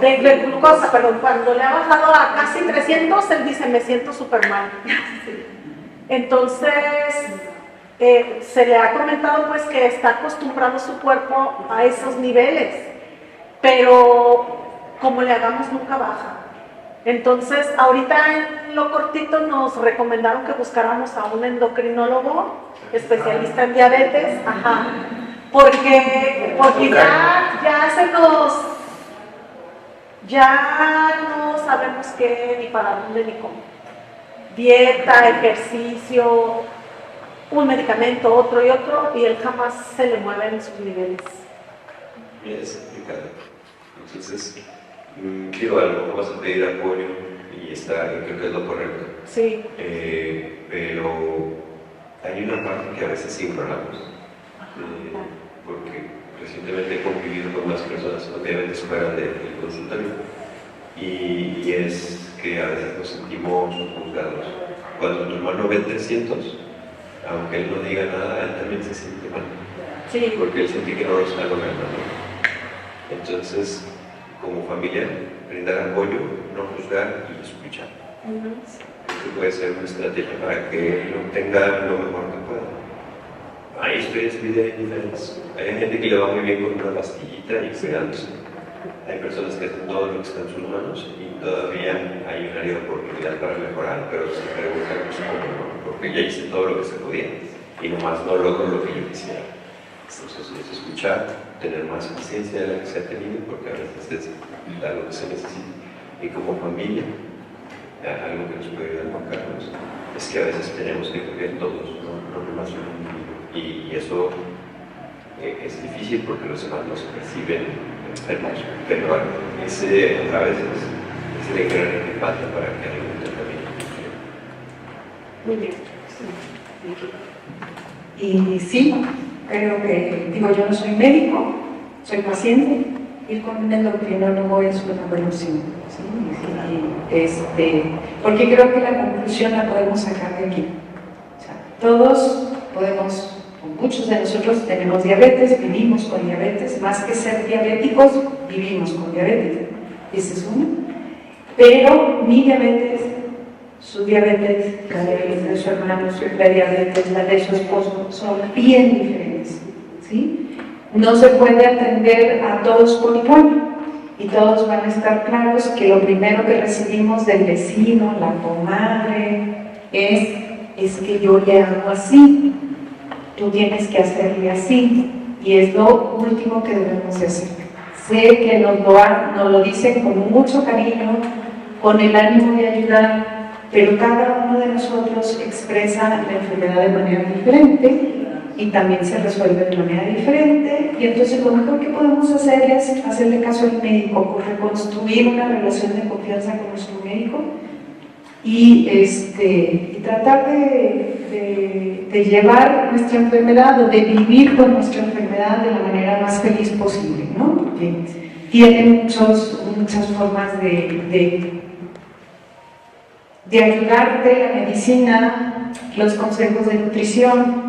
Speaker 8: de glucosa, perdón, cuando le ha bajado a casi 300, él dice, me siento súper mal. Entonces, se le ha comentado pues que está acostumbrando su cuerpo a esos niveles, pero como le hagamos nunca baja. Entonces, ahorita en lo cortito nos recomendaron que buscáramos a un endocrinólogo especialista en diabetes, porque ya no sabemos qué, ni para dónde, ni cómo. Dieta, ejercicio, un medicamento, otro y otro, y él jamás se le mueve en sus niveles.
Speaker 2: Es complicado. Entonces, digo, a lo mejor vas a pedir apoyo y creo que es lo correcto.
Speaker 8: Sí.
Speaker 2: Pero hay una parte que a veces sí ignoramos. Porque recientemente he convivido con más personas con diabetes fuera del consultorio y es que a veces nos sentimos juzgados. Cuando tu hermano ve 300, aunque él no diga nada, él también se siente mal.
Speaker 8: Sí.
Speaker 2: Porque él siente que no lo está logrando. Entonces, como familia, brindar apoyo, no juzgar y escuchar. Creo que puede ser una estrategia para que él obtenga lo mejor que pueda. Hay historias de vida diferentes. Hay gente que le va muy bien con una pastillita y cuidándose. Hay personas que hacen todo lo que está en sus manos y todavía hay un área de oportunidad para mejorar, pero se preguntan cómo, porque ya hice todo lo que se podía y nomás no logro lo que yo quisiera. Entonces es escuchar, tener más paciencia de la que se ha tenido, porque a veces es dar lo que se necesita. Y como familia, algo que nos puede ayudar Juan Carlos, es que a veces tenemos que cambiar todos, no nomás un individuo. Y eso es difícil porque los demás no se perciben enfermos, pero ese a veces es el gran que falta para que algún tratamiento funcione.
Speaker 8: Muy bien.
Speaker 1: Y sí, creo que, digo, yo no soy médico, soy paciente, ir con un endocrinólogo es una buena opción, porque creo que la conclusión la podemos sacar de aquí. O sea, todos podemos, o muchos de nosotros tenemos diabetes, vivimos con diabetes, más que ser diabéticos, vivimos con diabetes, ese es uno. Pero mi diabetes, su diabetes, la diabetes de su hermano, su prediabetes, la de su esposo, son bien diferentes, ¿sí? No se puede atender a todos por igual y todos van a estar claros que lo primero que recibimos del vecino, la comadre, es que yo le hago así, tú tienes que hacerle así, y es lo último que debemos de hacer. Sé que nos lo dicen con mucho cariño, con el ánimo de ayudar, pero cada uno de nosotros expresa la enfermedad de manera diferente y también se resuelve de manera diferente, y entonces lo mejor que podemos hacer es hacerle caso al médico, reconstruir una relación de confianza con nuestro médico y tratar de llevar nuestra enfermedad o de vivir con nuestra enfermedad de la manera más feliz posible, ¿no? Porque tiene muchas formas de ayudarte, la medicina, los consejos de nutrición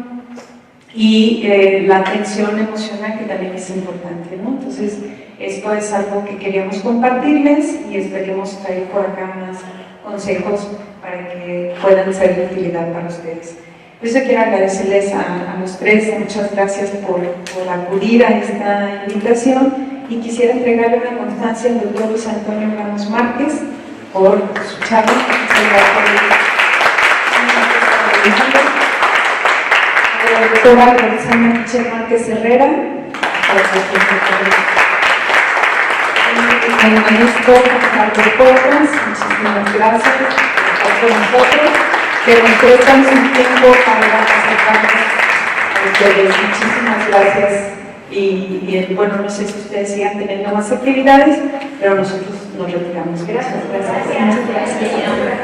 Speaker 1: y la atención emocional, que también es importante, ¿no? Entonces, esto es algo que queríamos compartirles y esperemos traer por acá más consejos para que puedan ser de utilidad para ustedes. Por eso quiero agradecerles a los tres, muchas gracias por acudir a esta invitación, y quisiera entregarle una constancia al doctor Luis Antonio Ramos Márquez por su charla. A la doctora Roxana Michel Márquez Herrera, al maestro Ricardo Porras, muchísimas gracias por estar con nosotros, que nos prestan su tiempo para acercarnos a ustedes. Muchísimas gracias bueno, no sé si ustedes sigan teniendo más actividades, pero nosotros nos retiramos. Gracias.
Speaker 4: Gracias.